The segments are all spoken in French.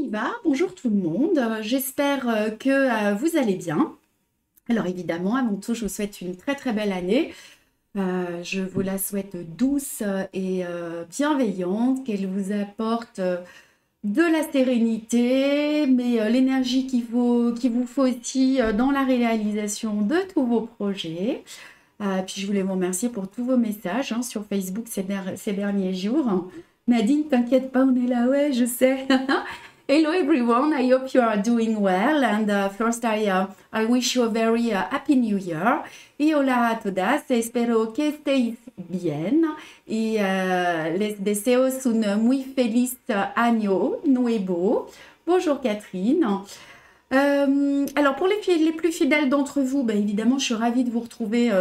y va. Bonjour tout le monde. J'espère que vous allez bien. Alors évidemment, avant tout, je vous souhaite une très très belle année. Je vous la souhaite douce et bienveillante, qu'elle vous apporte de la sérénité, mais l'énergie qu'il vous faut aussi dans la réalisation de tous vos projets. Puis je voulais vous remercier pour tous vos messages hein, sur Facebook ces derniers jours. Nadine, t'inquiète pas, on est là, ouais, je sais. Hello everyone, I hope you are doing well. And first, I wish you a very happy new year. Y hola a todas, espero que estéis bien. Y les deseos un muy feliz año nuevo. Bonjour Catherine. Alors pour les plus fidèles d'entre vous, ben évidemment, je suis ravie de vous retrouver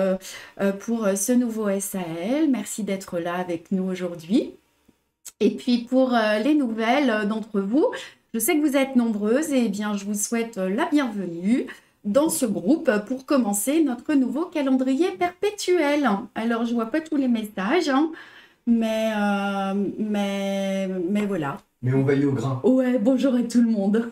pour ce nouveau SAL. Merci d'être là avec nous aujourd'hui. Et puis pour les nouvelles d'entre vous, je sais que vous êtes nombreuses et bien je vous souhaite la bienvenue dans ce groupe pour commencer notre nouveau calendrier perpétuel. Alors je vois pas tous les messages, hein, mais voilà. Mais on va y au grain. Ouais, bonjour à tout le monde.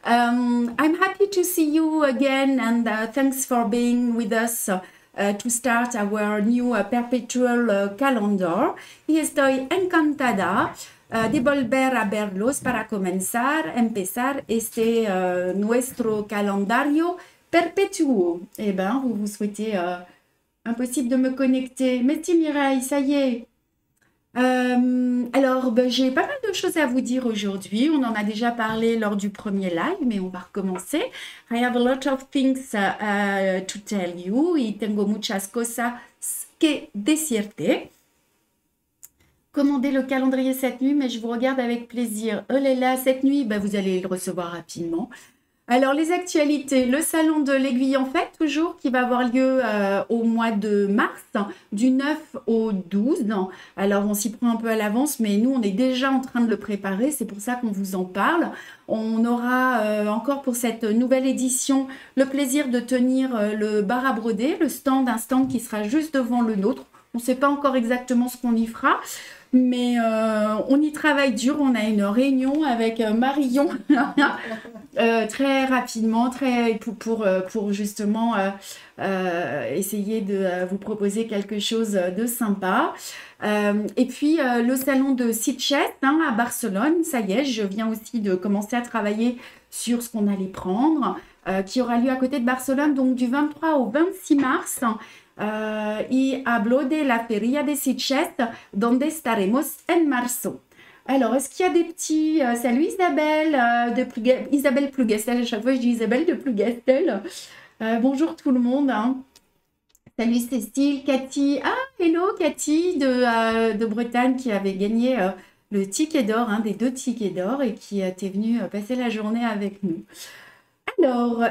I'm happy to see you again and thanks for being with us to start our new perpetual calendar. Y estoy encantada de volver a verlos para empezar este nuestro calendario perpetuo. Eh bien, vous souhaitez impossible de me connecter. Merci Mireille, ça y est. Alors, ben, j'ai pas mal de choses à vous dire aujourd'hui. On en a déjà parlé lors du premier live, mais on va recommencer. I have a lot of things to tell you y tengo muchas cosas que decirte. Commandez le calendrier cette nuit, mais je vous regarde avec plaisir. Oh là là, cette nuit, ben, vous allez le recevoir rapidement. Alors, les actualités, le salon de l'Aiguille en Fête, toujours, qui va avoir lieu au mois de mars, du 9 au 12. Alors, on s'y prend un peu à l'avance, mais nous, on est déjà en train de le préparer. C'est pour ça qu'on vous en parle. On aura encore pour cette nouvelle édition le plaisir de tenir le bar à broder, un stand qui sera juste devant le nôtre. On ne sait pas encore exactement ce qu'on y fera. Mais on y travaille dur, on a une réunion avec Marion très rapidement pour justement essayer de vous proposer quelque chose de sympa. Et puis le salon de Sitges à Barcelone, ça y est, je viens aussi de commencer à travailler sur ce qu'on allait prendre, qui aura lieu à côté de Barcelone, donc du 23 au 26 mars. Y hablo de la feria de Sitges, donde estaremos en marzo. Alors, est-ce qu'il y a des petits... salut Isabelle, Isabelle Plougastel, à chaque fois je dis Isabelle de Plougastel. Bonjour tout le monde. Hein. Salut Cécile, Cathy. Ah, hello Cathy de Bretagne qui avait gagné le ticket d'or, des 2 tickets d'or et qui était venue passer la journée avec nous. Alors,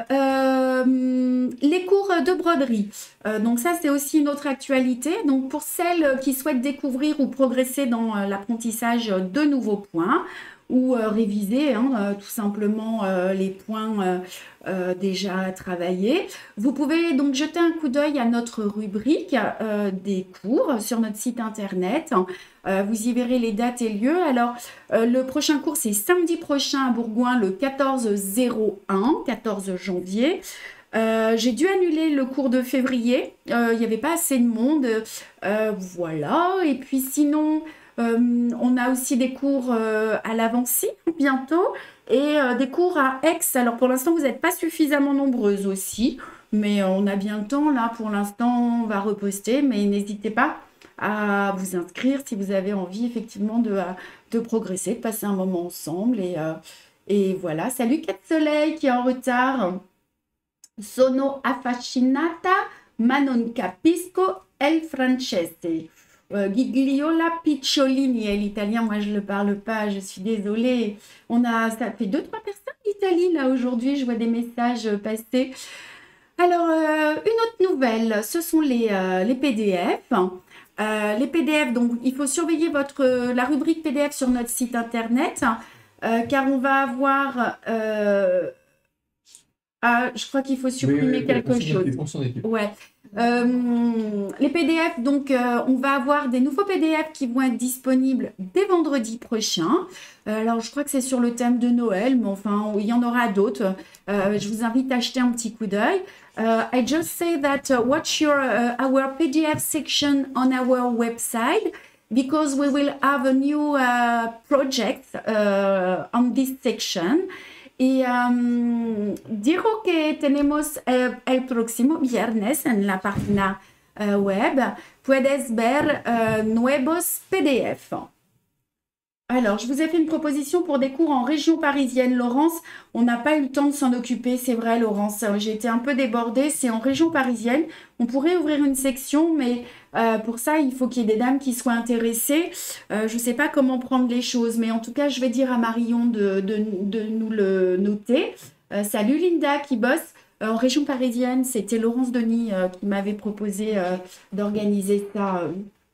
les cours de broderie. Donc ça, c'est aussi une autre actualité. Donc pour celles qui souhaitent découvrir ou progresser dans l'apprentissage de nouveaux points ou réviser tout simplement les points déjà travaillés, vous pouvez donc jeter un coup d'œil à notre rubrique des cours sur notre site internet. Vous y verrez les dates et lieux. Alors, le prochain cours, c'est samedi prochain à Bourgoin, le 14 janvier. J'ai dû annuler le cours de février. Il n'y avait pas assez de monde. Voilà. Et puis sinon, on a aussi des cours à l'Avancy bientôt et des cours à Aix. Alors, pour l'instant, vous n'êtes pas suffisamment nombreuses aussi. Mais on a bien le temps. Là, pour l'instant, on va reposter. Mais n'hésitez pas à vous inscrire si vous avez envie effectivement de progresser, de passer un moment ensemble. Et voilà, salut Cat Soleil qui est en retard. Sono affascinata, ma non capisco il francese. Gigliola Picciolini, et l'italien, moi je ne le parle pas, je suis désolée. Ça fait 2-3 personnes d'Italie là aujourd'hui, je vois des messages passer. Alors, une autre nouvelle, ce sont les PDF. Les PDF, donc il faut surveiller la rubrique PDF sur notre site internet car on va avoir Ah, je crois qu'il faut supprimer quelque chose. On s'en occupe. Ouais. Les PDF, donc on va avoir des nouveaux PDF qui vont être disponibles dès vendredi prochain. Alors je crois que c'est sur le thème de Noël, mais enfin il y en aura d'autres. Je vous invite à jeter un petit coup d'œil. I just say that watch our PDF section on our website because we will have a new project on this section. Y digo que tenemos el próximo viernes en la página web, puedes ver nuevos PDF. Alors, je vous ai fait une proposition pour des cours en région parisienne. Laurence, on n'a pas eu le temps de s'en occuper, c'est vrai Laurence, j'ai été un peu débordée, c'est en région parisienne. On pourrait ouvrir une section, mais pour ça, il faut qu'il y ait des dames qui soient intéressées. Je ne sais pas comment prendre les choses, mais en tout cas, je vais dire à Marion de nous le noter. Salut Linda qui bosse en région parisienne, c'était Laurence Denis qui m'avait proposé d'organiser ça.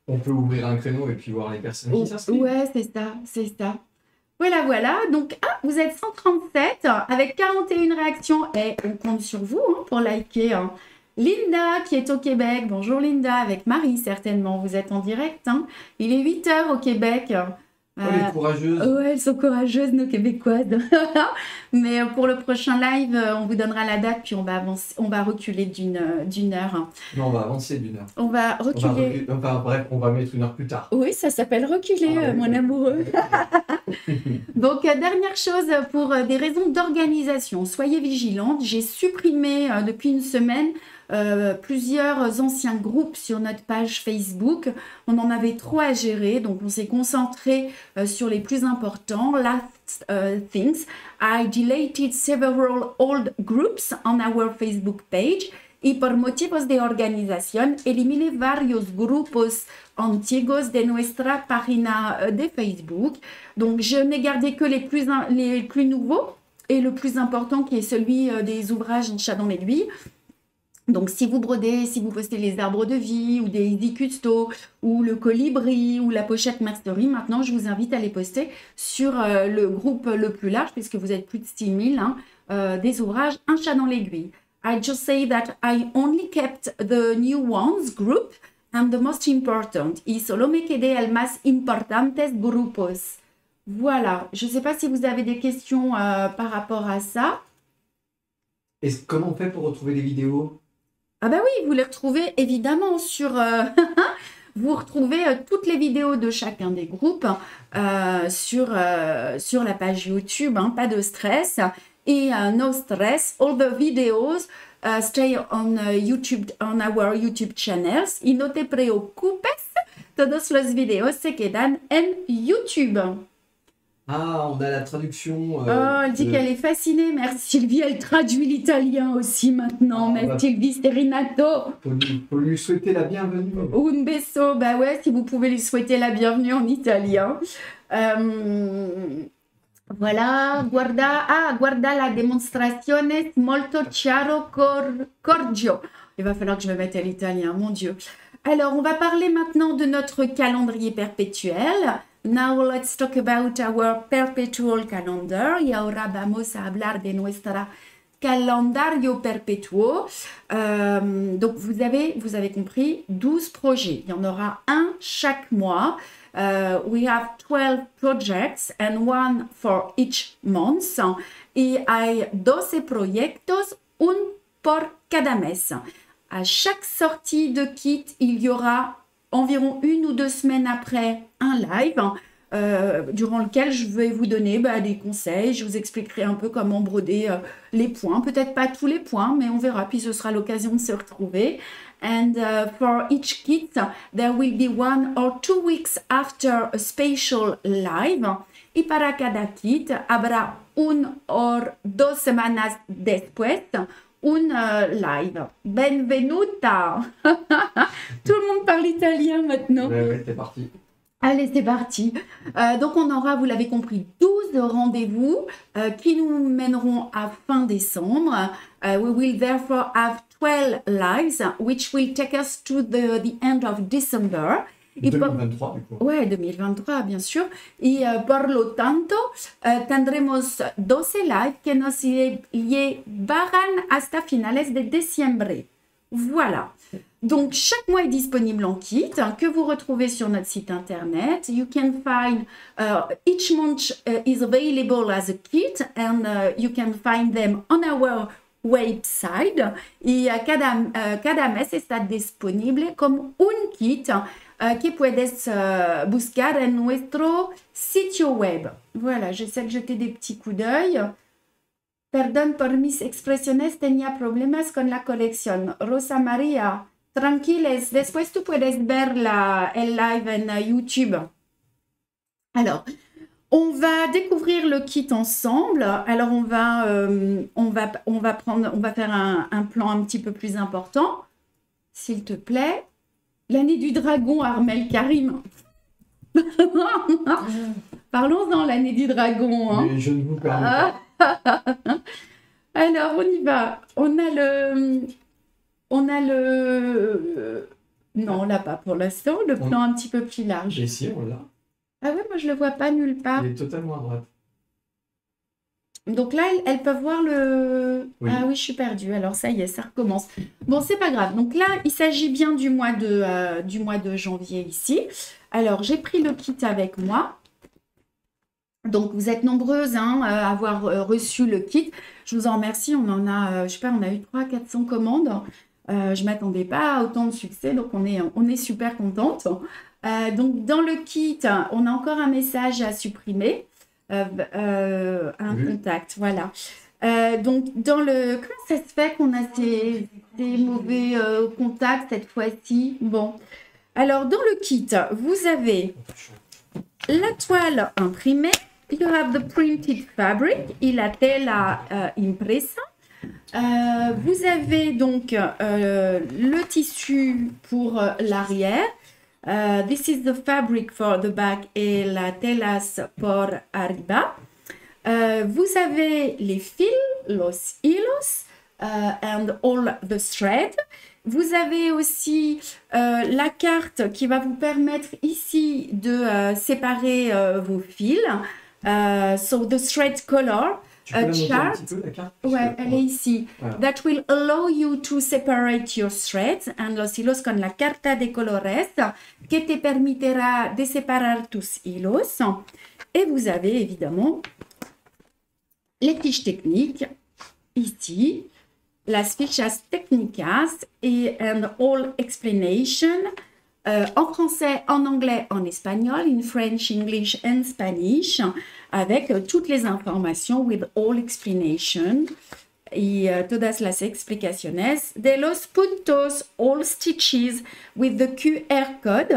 On peut ouvrir un créneau et puis voir les personnes qui s'inscrivent. Ouais, c'est ça, c'est ça. Voilà, voilà. Donc, vous êtes 137 avec 41 réactions et on compte sur vous pour liker. Linda qui est au Québec. Bonjour Linda, avec Marie certainement. Vous êtes en direct. Il est 8 h au Québec. Oh, les courageuses. Ouais, elles sont courageuses, nos Québécoises. Mais pour le prochain live, on vous donnera la date, puis on va avancer, on va reculer d'une heure. Non, on va avancer d'une heure. On va reculer. Bref, on va mettre une heure plus tard. Oui, ça s'appelle reculer, mon amoureux. Donc, dernière chose, pour des raisons d'organisation, soyez vigilantes. J'ai supprimé depuis une semaine plusieurs anciens groupes sur notre page Facebook. On en avait 3 à gérer, donc on s'est concentré sur les plus importants. Last things, I deleted several old groups on our Facebook page. Y por motivos de organización, eliminé varios grupos antiguos de nuestra página de Facebook. Donc, je n'ai gardé que les plus nouveaux et le plus important qui est celui des ouvrages en chat dans l'aiguille. Donc, si vous brodez, si vous postez les arbres de vie ou des Easy Custo ou le colibri ou la pochette Mercerie, maintenant, je vous invite à les poster sur le groupe le plus large puisque vous êtes plus de 6000 des ouvrages Un chat dans l'aiguille. I just say that I only kept the new ones group and the most important. Y solo me quedé el más importantes grupos. Voilà. Je ne sais pas si vous avez des questions par rapport à ça. Et comment on fait pour retrouver les vidéos? Ah bah oui, vous les retrouvez évidemment sur... vous retrouvez toutes les vidéos de chacun des groupes sur la page YouTube, pas de stress. Et no stress, all the videos stay on YouTube, on our YouTube channels. Y no te preocupes, todos los videos se quedan en YouTube. Ah, on a la traduction. Elle dit qu'elle est fascinée. Merci Sylvie, elle traduit l'italien aussi maintenant. Merci Sylvie Sterinato. Faut lui souhaiter la bienvenue. Un beso, bah ouais, si vous pouvez lui souhaiter la bienvenue en italien. Voilà, guarda la demonstrazione molto chiaro corgio. Il va falloir que je me mette à l'italien, mon Dieu. Alors, on va parler maintenant de notre calendrier perpétuel. Now let's talk about our perpetual calendar. Y ahora vamos a hablar de nuestra calendario perpetuo. Donc, vous avez compris, 12 projets. Il y en aura un chaque mois. We have 12 projects and one for each month. Y hay 12 proyectos, un por cada mes. À chaque sortie de kit, il y aura environ 1 ou 2 semaines après un live durant lequel je vais vous donner des conseils. Je vous expliquerai un peu comment broder les points. Peut-être pas tous les points, mais on verra. Puis ce sera l'occasion de se retrouver. And for each kit, there will be 1 or 2 weeks after a special live. Y para cada kit, habrá 1 or 2 semanas después un live. Benvenuta. Tout le monde parle italien maintenant. Ouais, c'est parti. Allez, c'est parti. Donc, on aura, vous l'avez compris, 12 rendez-vous qui nous mèneront à fin décembre. We will therefore have 12 lives, which will take us to the end of December. Y por- 2023, du coup. Ouais, 2023, bien sûr. Y por lo tanto, tendremos 12 lives que nos llevarán hasta finales de diciembre. Voilà. Donc, chaque mois est disponible en kit que vous retrouvez sur notre site internet. You can find each month is available as a kit and you can find them on our website. Y cada mes está disponible como un kit que puedes buscar en nuestro sitio web. Voilà, j'essaie de jeter des petits coups d'œil. Perdón por mis expresiones, tenía problemas con la colección. Rosa María, tranquiles, después tú puedes ver el live en YouTube. Alors, on va découvrir le kit ensemble. Alors, on va faire un plan un petit peu plus important. S'il te plaît. L'année du dragon, Armel Karim. Parlons-en, l'année du dragon. Hein. Mais je ne vous permets pas. Alors, on y va. On a le... Non, on l'a pas pour l'instant. Le plan un petit peu plus large. J'ai essayé, on l'a. Ah ouais, moi je le vois pas nulle part. Il est totalement à droite. Donc là, elles peuvent voir le... Oui. Ah oui, je suis perdue. Alors ça y est, ça recommence. Bon, c'est pas grave. Donc là, il s'agit bien du mois de janvier ici. Alors, j'ai pris le kit avec moi. Donc, vous êtes nombreuses à avoir reçu le kit. Je vous en remercie. On en a, je sais pas, on a eu 300-400 commandes. Je ne m'attendais pas à autant de succès. Donc, on est super contente. Donc, dans le kit, on a encore un message à supprimer. Un contact, voilà. Donc, dans le... Comment ça se fait qu'on a ces mauvais contacts cette fois-ci? Bon. Alors, dans le kit, vous avez la toile imprimée. You have the printed fabric et la tela impresa. Vous avez donc le tissu pour l'arrière. This is the fabric for the back et la telas por arriba. Vous avez les fils, los hilos, and all the thread. Vous avez aussi la carte qui va vous permettre ici de séparer vos fils. So the thread color. Tu peux la monter un petit peu, la carte? Ouais, elle est ici. Voilà. That will allow you to separate your threads and los hilos con la carta de colores que te permitirá de separar tus hilos. Et vous avez évidemment les fiches techniques ici, las fichas técnicas et and all explanation en français, en anglais, en espagnol, in French, English and Spanish, avec toutes les informations with all explanation y todas las explicaciones de los puntos, all stitches with the QR code.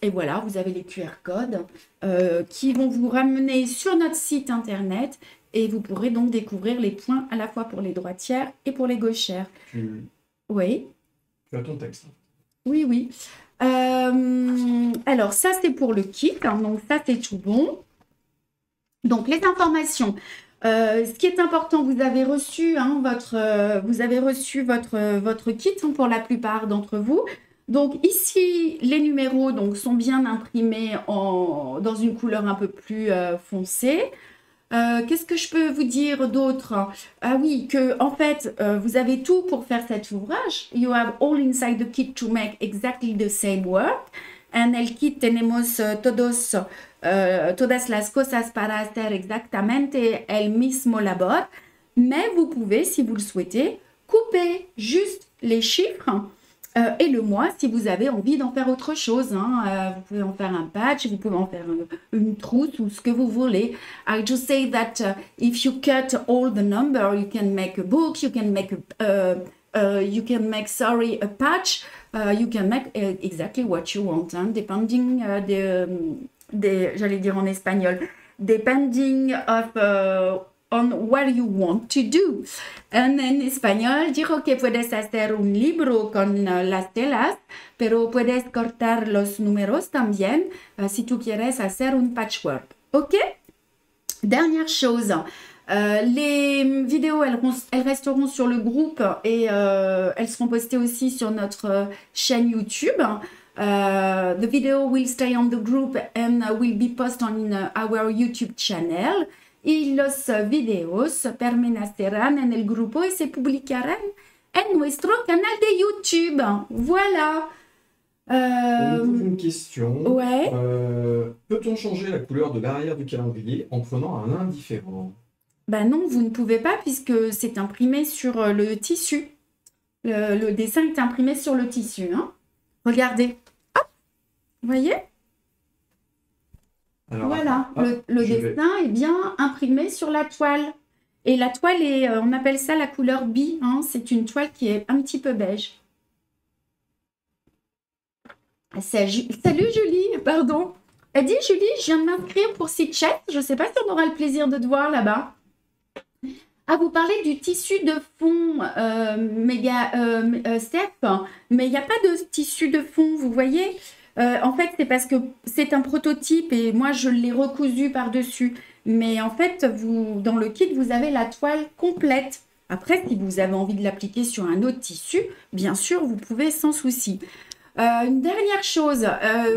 Et voilà, vous avez les QR codes qui vont vous ramener sur notre site internet et vous pourrez donc découvrir les points à la fois pour les droitières et pour les gauchères. Oui. Tu as ton texte. Oui, oui. Alors, ça, c'est pour le kit. Donc, ça, c'est tout bon. Donc, les informations. Ce qui est important, vous avez reçu votre kit pour la plupart d'entre vous. Donc, ici, les numéros sont bien imprimés dans une couleur un peu plus foncée. Qu'est-ce que je peux vous dire d'autre? Ah oui, que en fait, vous avez tout pour faire cet ouvrage. You have all inside the kit to make exactly the same work. En el kit tenemos todas las cosas para hacer exactamente el mismo labor. Mais vous pouvez, si vous le souhaitez, couper juste les chiffres et le mois si vous avez envie d'en faire autre chose. Vous pouvez en faire un patch, vous pouvez en faire une trousse ou ce que vous voulez. I just say that if you cut all the number, you can make a book, you can make a patch, you can make exactly what you want, depending j'allais dire en espagnol, depending of on what you want to do. En español, digo que puedes hacer un libro con las telas, pero puedes cortar los números también si tú quieres hacer un patchwork. ¿Ok? Dernière chose, Les vidéos, elles resteront sur le groupe et elles seront postées aussi sur notre chaîne YouTube. The video will stay on the group and will be posted on our YouTube channel. Y los videos permanecerán en el grupo y se publicarán en nuestro canal de YouTube. Voilà. On nous pose une question. Ouais. Peut-on changer la couleur de l'arrière du calendrier en prenant un indifférent? Ben non, vous ne pouvez pas puisque c'est imprimé sur le tissu. Le dessin est imprimé sur le tissu. Hein. Regardez. Hop. Vous voyez? Alors, voilà. Le dessin est bien imprimé sur la toile. Et la toile est, on appelle ça la couleur bi. Hein. C'est une toile qui est un petit peu beige. Salut Julie, pardon. Elle dit Julie, je viens de m'inscrire pour Chat. Je ne sais pas si on aura le plaisir de te voir là-bas. Ah, vous parlez du tissu de fond, Steph, mais il n'y a pas de tissu de fond, vous voyez. En fait, c'est parce que c'est un prototype et moi, je l'ai recousu par-dessus. Mais en fait, dans le kit, vous avez la toile complète. Après, si vous avez envie de l'appliquer sur un autre tissu, bien sûr, vous pouvez sans souci. Une dernière chose,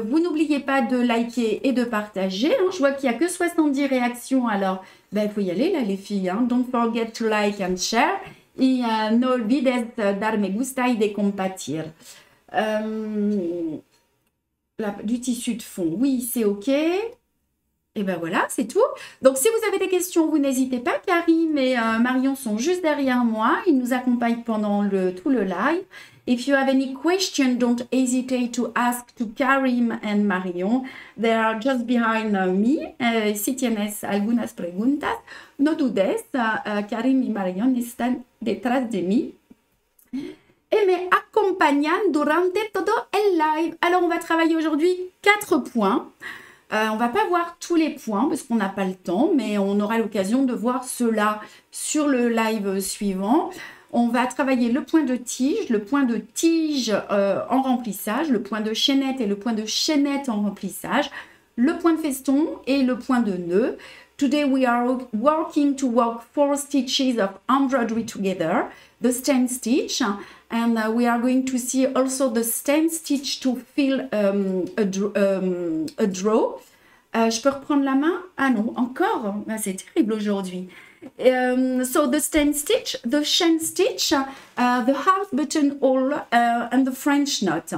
vous n'oubliez pas de liker et de partager. Hein. Je vois qu'il n'y a que 70 réactions, alors il faut y aller là les filles. Hein. Don't forget to like and share. Y no olvides dar me gusta y de compartir. Du tissu de fond, oui, c'est OK. Et ben voilà, c'est tout. Donc, si vous avez des questions, vous n'hésitez pas. Karim et Marion sont juste derrière moi. Ils nous accompagnent pendant tout le live. If you have any question, don't hesitate to ask to Karim and Marion. They are just behind me. Si tienes algunas preguntas, no dudes. Karim y Marion están detrás de mí. Et me acompañan durante todo el live. Alors, on va travailler aujourd'hui 4 points. On ne va pas voir tous les points parce qu'on n'a pas le temps, mais on aura l'occasion de voir cela sur le live suivant. On va travailler le point de tige en remplissage, le point de chaînette et le point de chaînette en remplissage, le point de feston et le point de nœud. Today we are working to work 4 stitches of embroidery together, the stem stitch, and we are going to see also the stem stitch to fill a draw. Je peux reprendre la main? Ah non, encore? C'est terrible aujourd'hui. So the stem stitch, the chain stitch, the half buttonhole and the French knot.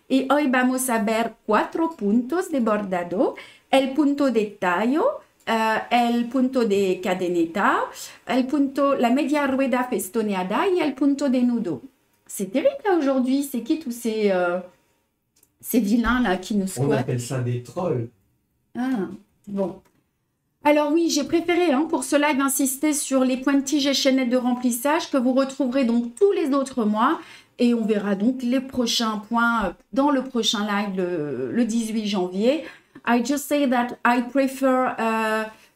Y hoy vamos a ver 4 puntos de bordado, el punto de tallo, el punto de cadeneta, la media rueda festoneada y el punto de nudo. C'est terrible là aujourd'hui, c'est qui tous ces vilains là qui nous squattent? On appelle ça des trolls. Ah, bon. Alors oui, j'ai préféré pour ce live insister sur les points de tige et chaînettes de remplissage que vous retrouverez donc tous les autres mois. Et on verra donc les prochains points dans le prochain live le 18 janvier. I just say that I prefer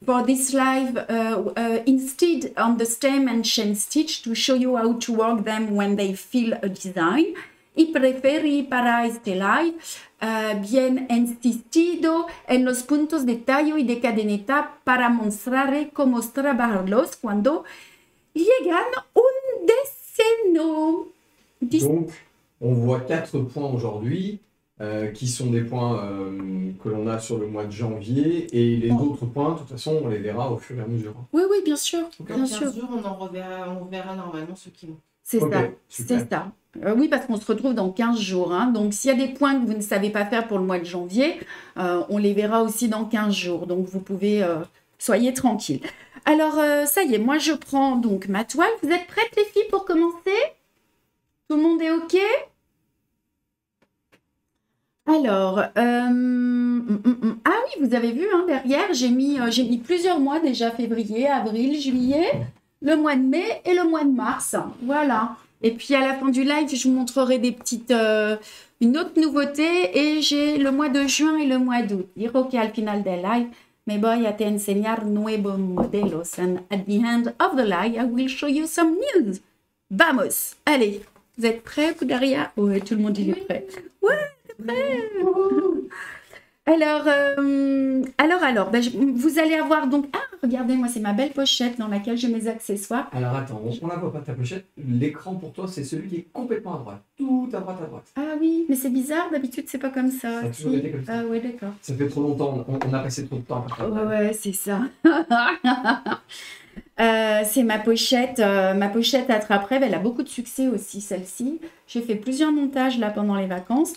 for this live instead on the stem and chain stitch to show you how to work them when they fill a design. Y preferí para este live bien insistido en los puntos de tallo y de cadeneta para mostrarles cómo trabajarlos cuando llegan un deceno. Donc, on voit 4 points aujourd'hui qui sont des points que l'on a sur le mois de janvier et les autres points, de toute façon, on les verra au fur et à mesure. Oui, oui, bien sûr. Okay. Bien Dans sûr. 15 jours, on verra normalement ceux qui vont. C'est Ok, ça, super. c'est ça. Oui, parce qu'on se retrouve dans 15 jours. Hein. Donc, s'il y a des points que vous ne savez pas faire pour le mois de janvier, on les verra aussi dans 15 jours. Donc, vous pouvez, soyez tranquilles. Alors, ça y est, moi, je prends donc ma toile. Vous êtes prêtes, les filles, pour commencer? Tout le monde est OK? Alors, ah oui, vous avez vu, hein, derrière, j'ai mis plusieurs mois déjà, février, avril, juillet, le mois de mai et le mois de mars. Voilà. Et puis, à la fin du live, je vous montrerai une autre nouveauté et j'ai le mois de juin et le mois d'août. Digo que al final del live me voy a te enseñar nuevos modelos and at the end of the live, I will show you some news. Vamos! Allez, vous êtes prêts, vous derrière? Oui, tout le monde il est prêt. Ouais, c'est prêt! Ben, vous allez avoir donc... Ah, regardez, moi, c'est ma belle pochette dans laquelle j'ai mes accessoires. Alors attends, on la voit pas ta pochette. L'écran pour toi, c'est celui qui est complètement à droite. Tout à droite, à droite. Ah oui, mais c'est bizarre, d'habitude, c'est pas comme ça. Ça a toujours été comme ça. Ah ouais, d'accord. Ça fait trop longtemps, on a passé trop de temps. Ouais, c'est ça. C'est ma pochette Attrape-Rêve. Elle a beaucoup de succès aussi, celle-ci. J'ai fait plusieurs montages là pendant les vacances.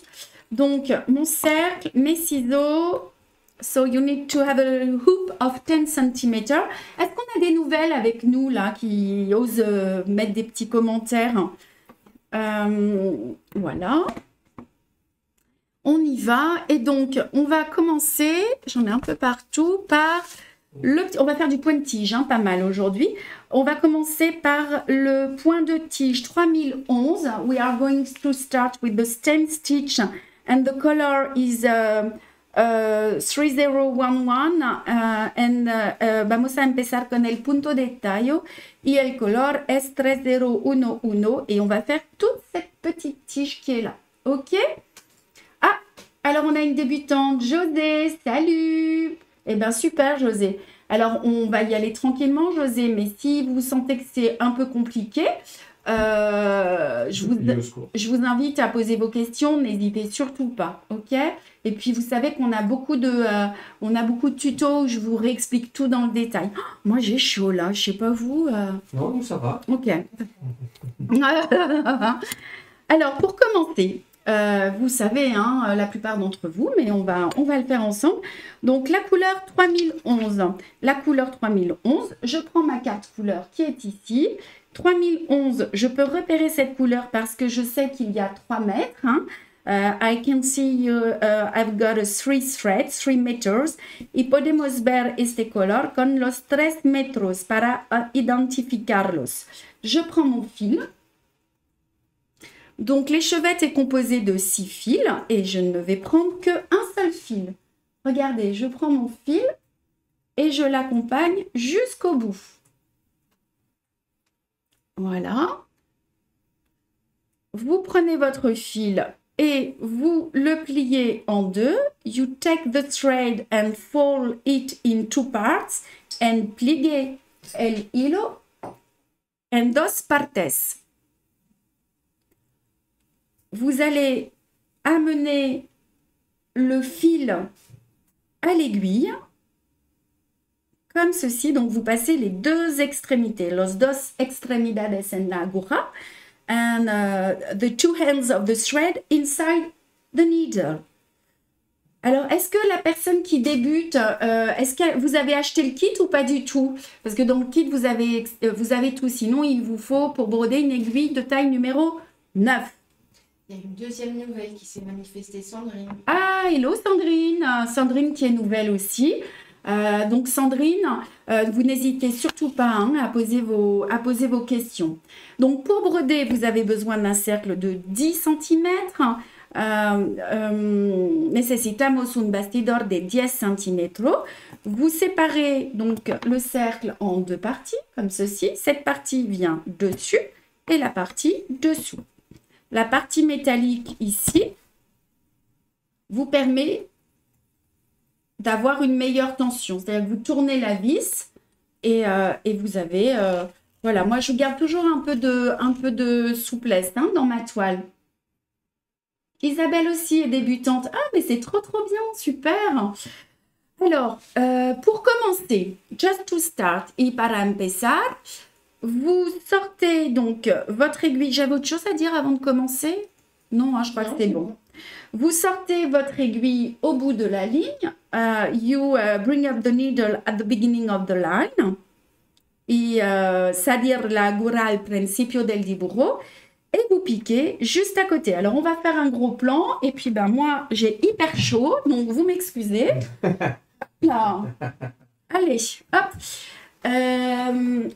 Donc, mon cercle, mes ciseaux. So, you need to have a hoop of 10 cm. Est-ce qu'on a des nouvelles avec nous là qui osent mettre des petits commentaires? Voilà. On y va. Et donc, on va commencer, j'en ai un peu partout, par on va faire du point de tige, hein, pas mal aujourd'hui. On va commencer par le point de tige 3011. We are going to start with the stem stitch and the color is 3011 vamos a empezar con el punto de tallo y el color es 3011 et on va faire toute cette petite tige qui est là. Ok? Ah, alors on a une débutante, José, salut! Eh bien, super, José. Alors, on va y aller tranquillement, José, mais si vous sentez que c'est un peu compliqué, je vous invite à poser vos questions, n'hésitez surtout pas, ok? Et puis, vous savez qu'on a beaucoup de tutos où je vous réexplique tout dans le détail. Oh, moi, j'ai chaud, là, je sais pas vous. Non, ça va. Ok. Alors, pour commencer... vous savez, hein, la plupart d'entre vous, mais on va le faire ensemble. Donc, la couleur 3011. La couleur 3011, je prends ma carte couleur qui est ici. 3011, je peux repérer cette couleur parce que je sais qu'il y a 3 mètres. Hein. I can see I've got 3 threads, 3 meters. Y podemos ver este color con los 3 metros para identificarlos. Je prends mon fil. Donc, l'échevette est composée de 6 fils et je ne vais prendre qu'un seul fil. Regardez, je prends mon fil et je l'accompagne jusqu'au bout. Voilà. Vous prenez votre fil et vous le pliez en deux. You take the thread and fold it in 2 parts and pliez el hilo en 2 partes. Vous allez amener le fil à l'aiguille, comme ceci. Donc, vous passez les 2 extrémités, los dos extremidades en la aguja, and the 2 ends of the thread inside the needle. Alors, est-ce que la personne qui débute, est-ce que vous avez acheté le kit ou pas du tout? Parce que dans le kit, vous avez tout. Sinon, il vous faut, pour broder, une aiguille de taille numéro 9. Il y a une deuxième nouvelle qui s'est manifestée, Sandrine. Ah, hello Sandrine. Sandrine qui est nouvelle aussi. Donc Sandrine, vous n'hésitez surtout pas hein, à poser vos questions. Donc pour broder, vous avez besoin d'un cercle de 10 cm. Necesitamos un bastidor de 10 cm. Vous séparez donc le cercle en 2 parties, comme ceci. Cette partie vient dessus et la partie dessous. La partie métallique ici vous permet d'avoir une meilleure tension. C'est-à-dire que vous tournez la vis et vous avez... voilà, moi je garde toujours un peu de souplesse hein, dans ma toile. Isabelle aussi est débutante. Ah, mais c'est trop bien, super. Alors, pour commencer, just to start y para empezar, vous sortez donc votre aiguille. J'avais autre chose à dire avant de commencer? Non, hein, je crois que c'est bon. Vous sortez votre aiguille au bout de la ligne. You bring up the needle at the beginning of the line. Y salir la aguja al principio del dibujo. Et vous piquez juste à côté. Alors, on va faire un gros plan. Et puis, ben, moi, j'ai hyper chaud. Donc, vous m'excusez. Là. Allez, hop.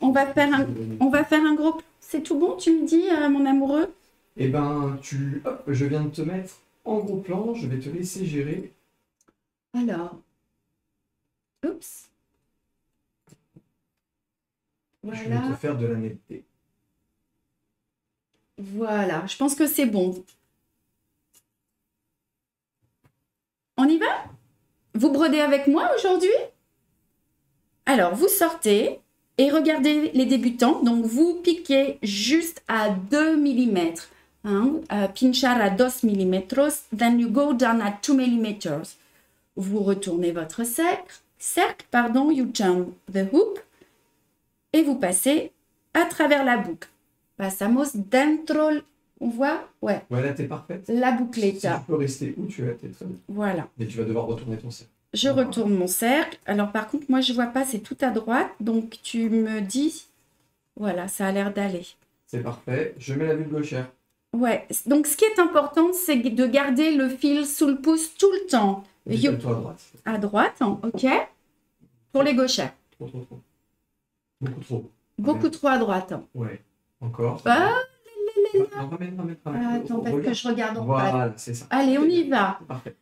On va faire un gros... C'est tout bon, tu me dis, mon amoureux? Eh ben, hop, je viens de te mettre en gros plan. Je vais te laisser gérer. Alors. Oups. Voilà. Je vais te faire de la netteté. Voilà, je pense que c'est bon. On y va? Vous brodez avec moi aujourd'hui? Alors, vous sortez et regardez les débutants. Donc, vous piquez juste à 2 mm. Hein? Pinchar à 2 mm. Then you go down at 2 mm. Vous retournez votre cercle, pardon, you turn the hoop et vous passez à travers la boucle. Passamos dentro, on voit? Ouais. Ouais, là, t'es parfaite. La Si boucletta. tu peux rester où tu es, t'es très bien. Voilà. Mais tu vas devoir retourner ton cercle. Je retourne mon cercle. Alors, par contre, moi, je vois pas, c'est tout à droite. Donc, tu me dis... Voilà, ça a l'air d'aller. C'est parfait. Je mets la bulle gauchère. Ouais. Donc, ce qui est important, c'est de garder le fil sous le pouce tout le temps. Décale-toi à droite. À droite, hein, OK? Pour les gauchères. Trop. Beaucoup trop. Beaucoup trop à droite. Hein. Ouais. Encore. Ah, Non, ramène. attends, parce que je regarde en bas. Voilà, c'est ça. Allez, on y va. Parfait.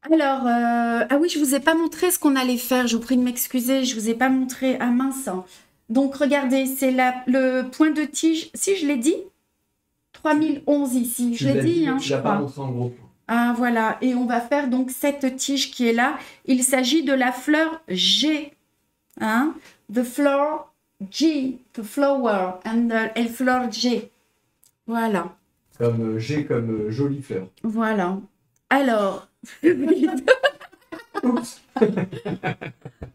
Alors, ah oui, je vous ai pas montré ce qu'on allait faire. Je vous prie de m'excuser, je vous ai pas montré. Ah mince. Hein. Donc, regardez, c'est le point de tige. Si je l'ai dit, 3011 ici. Je l'ai dit, hein, tu je l'as pas crois. montré en gros plan. Ah voilà, et on va faire donc cette tige qui est là. Il s'agit de la fleur G. Hein? The flower G, the flower, and el fleur G. Voilà, Comme G comme jolie fleur. voilà. Alors, Oups.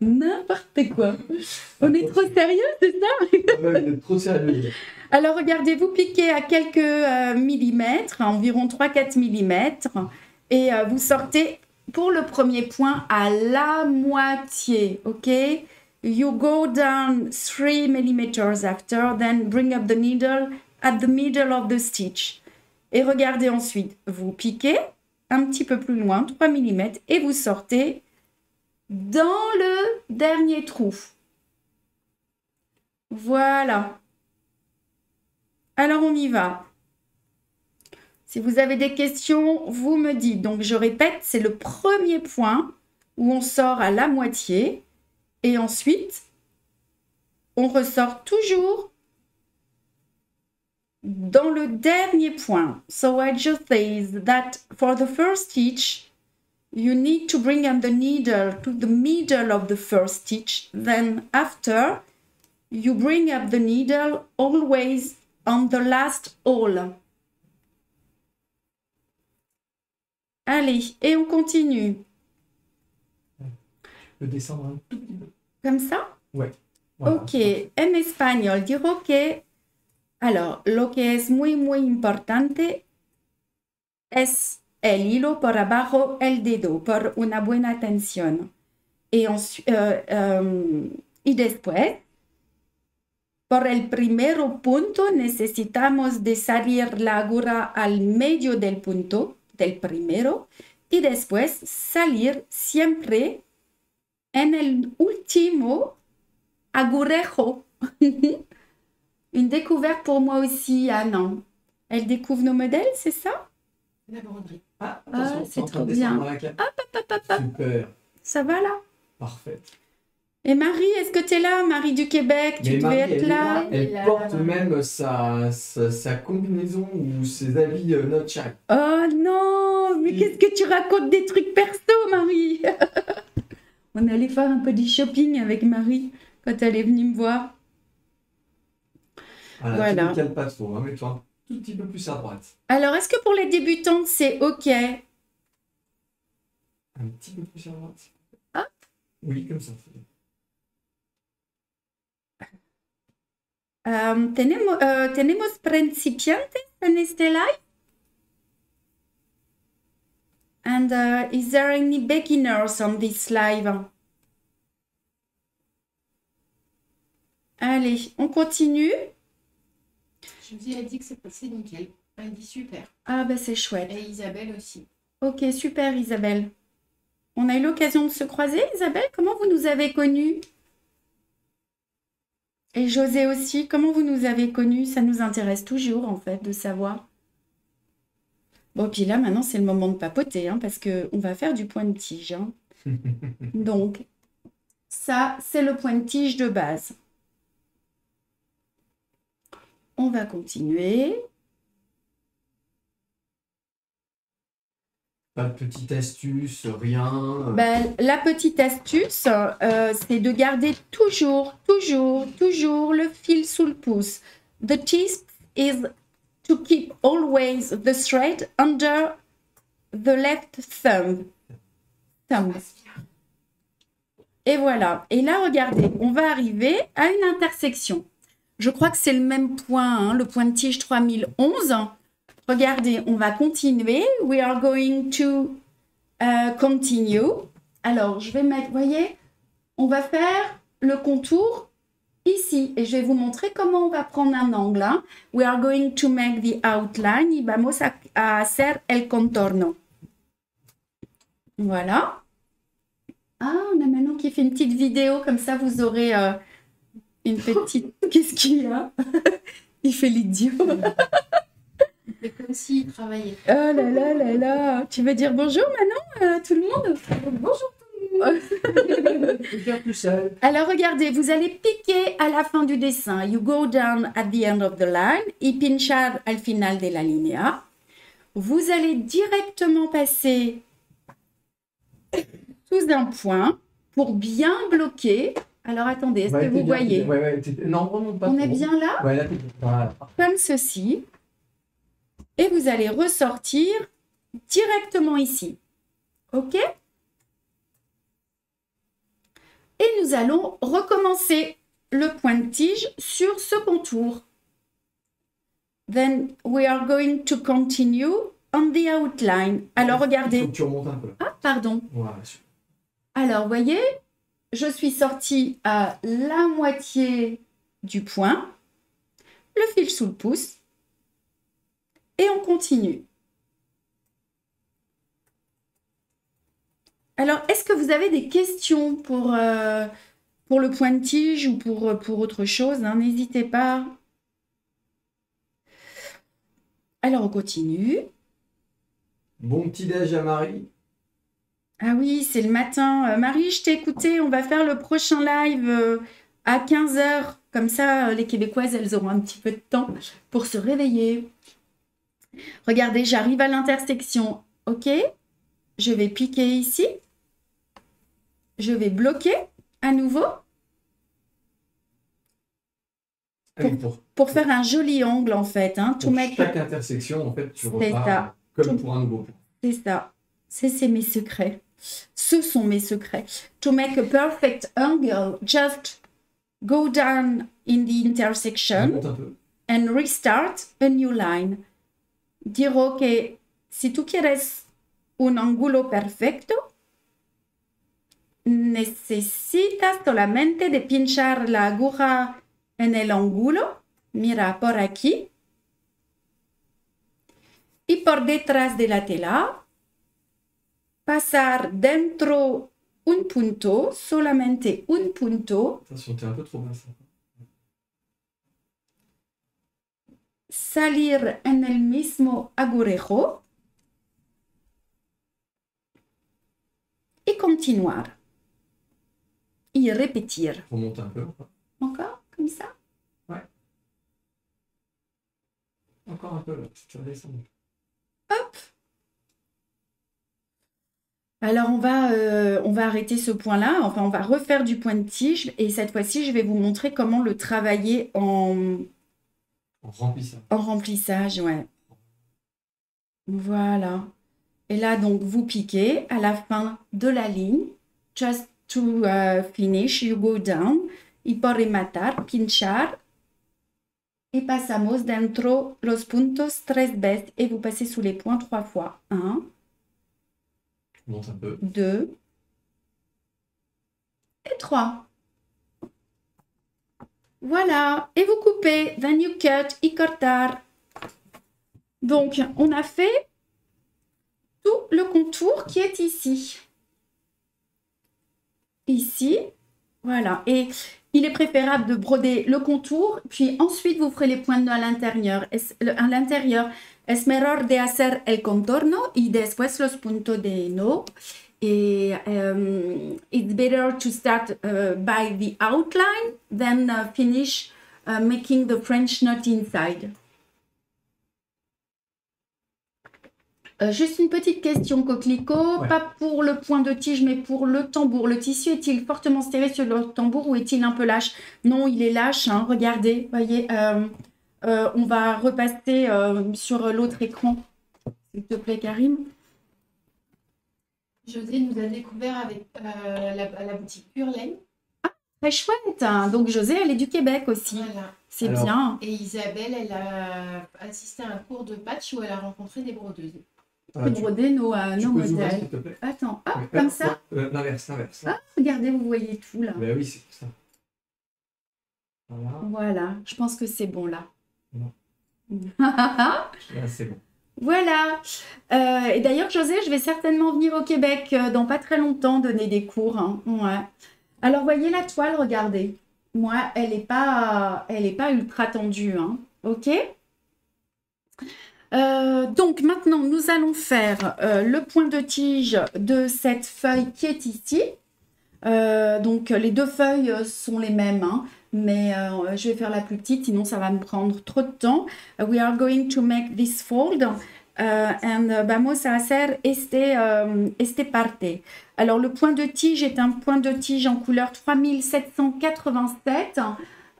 n'importe quoi. On est trop sérieux, c'est ça? Ah ouais, vous êtes trop sérieux. Alors, regardez, vous piquez à quelques millimètres, environ 3-4 millimètres, et vous sortez pour le premier point à la moitié, ok? You go down 3 millimeters after, then bring up the needle at the middle of the stitch. Et regardez ensuite, vous piquez un petit peu plus loin, 3 mm, et vous sortez dans le dernier trou. Voilà. Alors, on y va. Si vous avez des questions, vous me dites. Donc, je répète, c'est le premier point où on sort à la moitié. Et ensuite, on ressort toujours dans le dernier point. So, I just say that for the first stitch, you need to bring up the needle to the middle of the first stitch. Then, after, you bring up the needle always on the last hole. Allez, et on continue. Je peux descendre un tout petit peu. Comme ça? Ouais. Voilà. Ok, en español digo que, alors, lo que es muy importante es el hilo por abajo, el dedo, por una buena tensión. Y después, por el primer punto, necesitamos de salir la aguja al medio del punto, del primero, y después salir siempre en el último agujejo. Une découverte pour moi aussi, Anne. Elle découvre nos modèles, c'est ça? La broderie. Ah, attention, Ah, t'es c'est en train trop de descendre bien. dans la cave. Hop. Super. Ça va là? Parfait. Et Marie, est-ce que tu es là, Marie du Québec? Tu Mais devais Marie, être elle est là. là. Elle là. porte même sa combinaison ou ses habits nunchuck. Oh non, mais Oui. qu'est-ce que tu racontes des trucs perso, Marie? On allait faire un peu du shopping avec Marie quand elle est venue me voir. Voilà. Tu ne cales pas trop, hein, mets-toi un tout petit peu plus à droite. Alors, est-ce que pour les débutantes, c'est OK? Un petit peu plus à droite. Hop. Oui, comme ça. Tenemos principiantes en este live? And is there any beginners on this live? Allez, on continue. Je vous ai dit que c'est nickel. Elle dit super. Ah bah c'est chouette. Et Isabelle aussi. Ok, super Isabelle. On a eu l'occasion de se croiser, Isabelle. Comment vous nous avez connus? Et José aussi, comment vous nous avez connus? Ça nous intéresse toujours en fait de savoir. Bon, puis là maintenant c'est le moment de papoter, hein, parce qu'on va faire du point de tige. Hein. Donc, ça c'est le point de tige de base. On va continuer. Pas de petite astuce, rien. Ben, la petite astuce, c'est de garder toujours le fil sous le pouce. The tip is to keep always the thread under the left thumb. Et voilà. Et là, regardez, on va arriver à une intersection. Je crois que c'est le même point, hein, le point de tige 3011. Regardez, on va continuer. We are going to continue. Alors, je vais mettre, vous voyez, on va faire le contour ici. Et je vais vous montrer comment on va prendre un angle. Hein. We are going to make the outline y vamos a hacer el contorno. Voilà. Ah, on a Manon qui fait une petite vidéo, comme ça vous aurez une petite... Qu'est-ce qu'il y a? Il fait l'idiot. C'est comme s'il travaillait. Oh là là là là. Tu veux dire bonjour Manon, tout le monde? Bonjour tout le monde. Je vais faire tout seul. Alors regardez, vous allez piquer à la fin du dessin. You go down at the end of the line y pinchar al final de la línea. Vous allez directement passer sous un point pour bien bloquer. Alors attendez, est-ce que vous voyez? Non, remonte pas. On est bien là? Ouais, là, voilà. Comme ceci. Et vous allez ressortir directement ici. OK? Et nous allons recommencer le point de tige sur ce contour. Then we are going to continue on the outline. Alors, regardez. Il faut que tu remontes un peu. Ah, pardon. Voilà. Alors, voyez, je suis sortie à la moitié du point, le fil sous le pouce, et on continue. Alors, est-ce que vous avez des questions pour le point de tige ou pour autre chose, hein? N'hésitez pas. Alors, on continue. Bon petit déj à Marie. Ah oui, c'est le matin. Marie, je t'ai écouté. On va faire le prochain live à 15 h. Comme ça, les Québécoises, elles auront un petit peu de temps pour se réveiller. Regardez, j'arrive à l'intersection. OK? Je vais piquer ici. Je vais bloquer à nouveau. Pour faire un joli angle, en fait. Hein, pour chaque intersection, en fait, tu repars comme pour un nouveau point. C'est ça. C'est mes secrets. Ce sont mes secrets. To make a perfect angle, just go down in the intersection and restart a new line. Dirò que si tú quieres un ángulo perfecto, necesitas solamente de pinchar la aguja en el ángulo. Mira, por aquí. Y por detrás de la tela. Pasar dentro un punto, solamente un punto. Attention, t'es un peu trop basse. Salir en el mismo agujejo. Y continuar. Y repetir. Remonte un peu. Encore, comme ça? Ouais. Encore un peu, là. Tu redescends. Hop. Alors, on va arrêter ce point-là. Enfin, on va refaire du point de tige. Et cette fois-ci, je vais vous montrer comment le travailler en remplissage. En remplissage, ouais. Voilà. Et là, donc, vous piquez à la fin de la ligne. Just to finish, you go down. Y por rematar, pinchar. Y pasamos dentro los puntos 3 veces. Et vous passez sous les points 3 fois. 1. Monte un peu. 2 et 3. Voilà. Et vous coupez. Then you cut y cortar. Donc, on a fait tout le contour qui est ici. Ici. Voilà. Et il est préférable de broder le contour, puis ensuite vous ferez les points à l'intérieur. Es mejor de hacer el contorno y después los puntos de no. Et it's better to start by the outline than finish making the French knot inside. Juste une petite question, Coquelicot. Ouais. Pas pour le point de tige, mais pour le tambour. Le tissu est-il fortement serré sur le tambour ou est-il un peu lâche? Non, il est lâche, hein. Regardez, voyez. On va repasser sur l'autre écran. S'il te plaît, Karim. José nous a découvert avec la boutique Pure Laine. Très chouette, hein. Donc, José, elle est du Québec aussi. Voilà. C'est Alors, bien. Et Isabelle, elle a assisté à un cours de patch où elle a rencontré des brodeuses. On peut broder nos tu peux zoomer, modèles. s'il te plaît? Attends, ah, Ouais. comme ça. L'inverse. Ah, regardez, vous voyez tout là. Ben oui, c'est ça. Voilà. Voilà, je pense que c'est bon là. Non. Voilà. Là, c'est bon. Et d'ailleurs, José, je vais certainement venir au Québec dans pas très longtemps donner des cours, hein. Ouais. Alors, voyez la toile, regardez. Moi, elle est pas ultra tendue, hein. Ok? Donc maintenant, nous allons faire le point de tige de cette feuille qui est ici. Donc les deux feuilles sont les mêmes, hein, mais je vais faire la plus petite, sinon ça va me prendre trop de temps. We are going to make this fold and vamos a hacer este parte. Alors le point de tige est un point de tige en couleur 3787.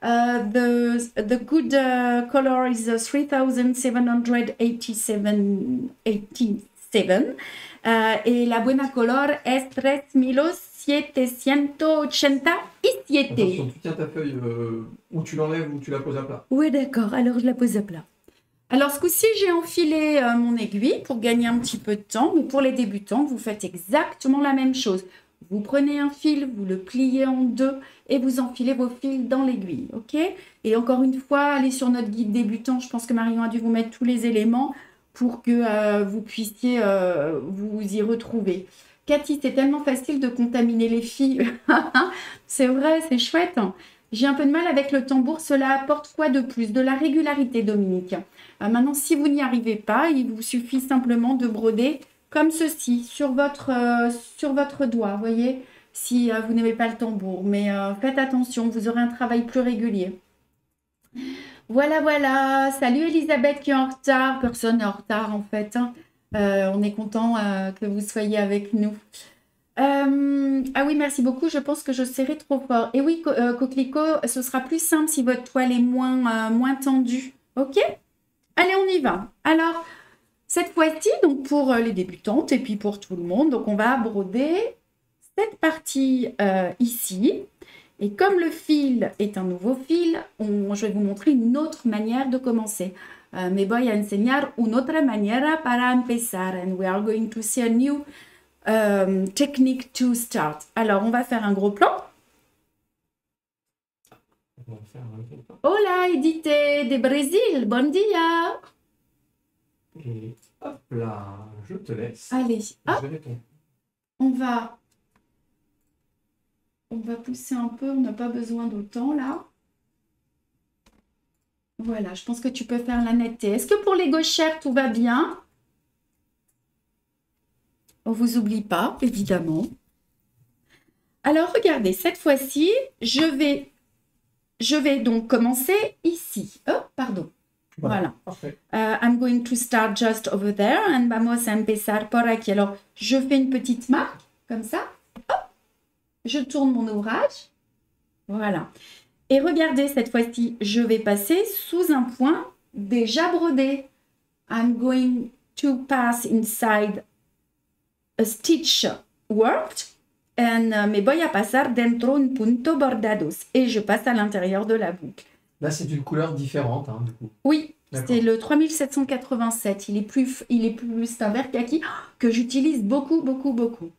The good color is 3787. Et la buena color es 3787. Attention, tu tiens ta feuille ou tu l'enlèves ou tu la poses à plat. Oui, d'accord. Alors, je la pose à plat. Alors, ce coup-ci, j'ai enfilé mon aiguille pour gagner un petit peu de temps. Mais pour les débutants, vous faites exactement la même chose. Vous prenez un fil, vous le pliez en deux et vous enfilez vos fils dans l'aiguille. OK? Et encore une fois, allez sur notre guide débutant. Je pense que Marion a dû vous mettre tous les éléments pour que vous puissiez vous y retrouver. Cathy, c'est tellement facile de contaminer les filles. C'est vrai, c'est chouette. J'ai un peu de mal avec le tambour. Cela apporte quoi de plus? De la régularité, Dominique. Maintenant, si vous n'y arrivez pas, il vous suffit simplement de broder comme ceci sur votre doigt, voyez, si vous n'aimez pas le tambour. Mais faites attention, vous aurez un travail plus régulier. Voilà, voilà. Salut Elisabeth qui est en retard. Personne n'est en retard en fait, hein. On est content que vous soyez avec nous. Ah oui, merci beaucoup. Je pense que je serrai trop fort. Et oui, Coquelicot, ce sera plus simple si votre toile est moins tendue. OK? Allez, on y va. Alors, cette fois-ci, donc pour les débutantes et puis pour tout le monde, donc on va broder cette partie ici. Et comme le fil est un nouveau fil, je vais vous montrer une autre manière de commencer. Me voy a enseñar una otra manera para empezar. And we are going to see a new technique to start. Alors, on va faire un gros plan. On va faire un gros plan. Hola, Edith de Brésil. Bon dia. Et hop là, je te laisse. Allez, hop, Je réponds. on va pousser un peu. On n'a pas besoin d'autant là. Voilà, je pense que tu peux faire la netteté. Est-ce que pour les gauchères, tout va bien? On ne vous oublie pas, évidemment. Alors, regardez, cette fois-ci, je vais donc commencer ici. Oh, pardon. Voilà. Parfait. I'm going to start just over there and vamos a empezar por aquí. Alors, je fais une petite marque, comme ça. Hop. Je tourne mon ouvrage. Voilà. Et regardez, cette fois-ci, je vais passer sous un point déjà brodé. I'm going to pass inside a stitch worked and me voy a pasar dentro un punto bordados. Et je passe à l'intérieur de la boucle. Là, c'est une couleur différente, hein, du coup. Oui, D'accord. c'est le 3787. Il est plus un vert kaki que j'utilise beaucoup, beaucoup, beaucoup.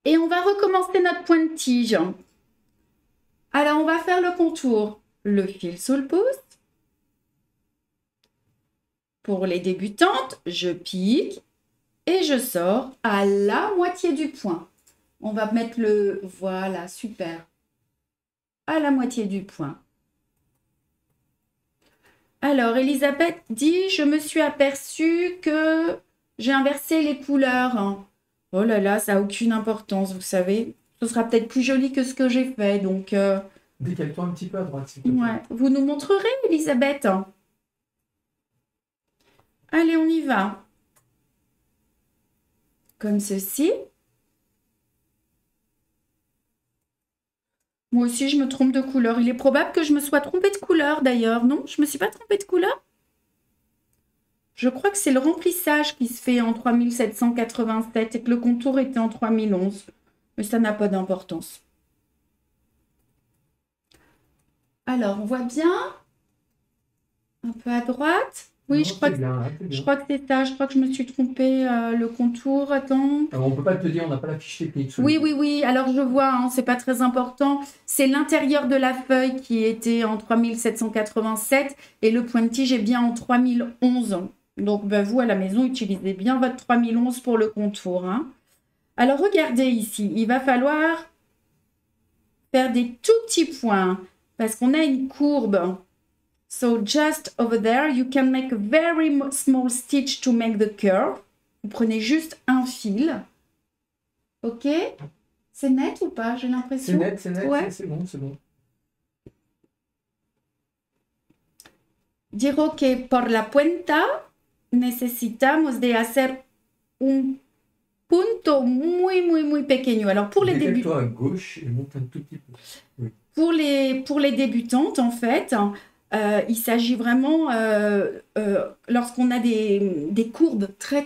Et on va recommencer notre point de tige. Alors, on va faire le contour. Le fil sous le pouce. Pour les débutantes, je pique et je sors à la moitié du point. On va mettre le... Voilà, super. À la moitié du point. Alors, Elisabeth dit, je me suis aperçue que j'ai inversé les couleurs. Oh là là, ça n'a aucune importance, vous savez. Ce sera peut-être plus joli que ce que j'ai fait, donc... Décale-toi un petit peu à droite, s'il te plaît. Ouais. Vous nous montrerez, Elisabeth? Allez, on y va. Comme ceci. Moi aussi, je me trompe de couleur. Il est probable que je me sois trompée de couleur, d'ailleurs. Non, je ne me suis pas trompée de couleur. Je crois que c'est le remplissage qui se fait en 3787 et que le contour était en 3011. Mais ça n'a pas d'importance. Alors, on voit bien. Un peu à droite. Oui, Non, je crois c'est que, bien, là, c'est je bien. crois que c'est ça. Je crois que je me suis trompée. Le contour, attends. Alors, on peut pas te dire, on n'a pas la fiche technique. sous Oui, les oui, yeux. oui. Alors, je vois, hein, c'est pas très important. C'est l'intérieur de la feuille qui était en 3787 et le point de tige est bien en 3011. Donc, ben, vous, à la maison, utilisez bien votre 3011 pour le contour, hein. Alors, regardez ici. Il va falloir faire des tout petits points parce qu'on a une courbe. So, just over there, you can make a very small stitch to make the curve. Vous prenez juste un fil. Ok? C'est net ou pas? J'ai l'impression. C'est net, Ouais. c'est bon, c'est bon. Digo que por la puerta necesitamos de hacer un punto muy pequeño. Alors, pour les débutants. Décale-toi à gauche et monte un tout petit peu. Pour les débutantes, en fait, il s'agit vraiment, lorsqu'on a des courbes très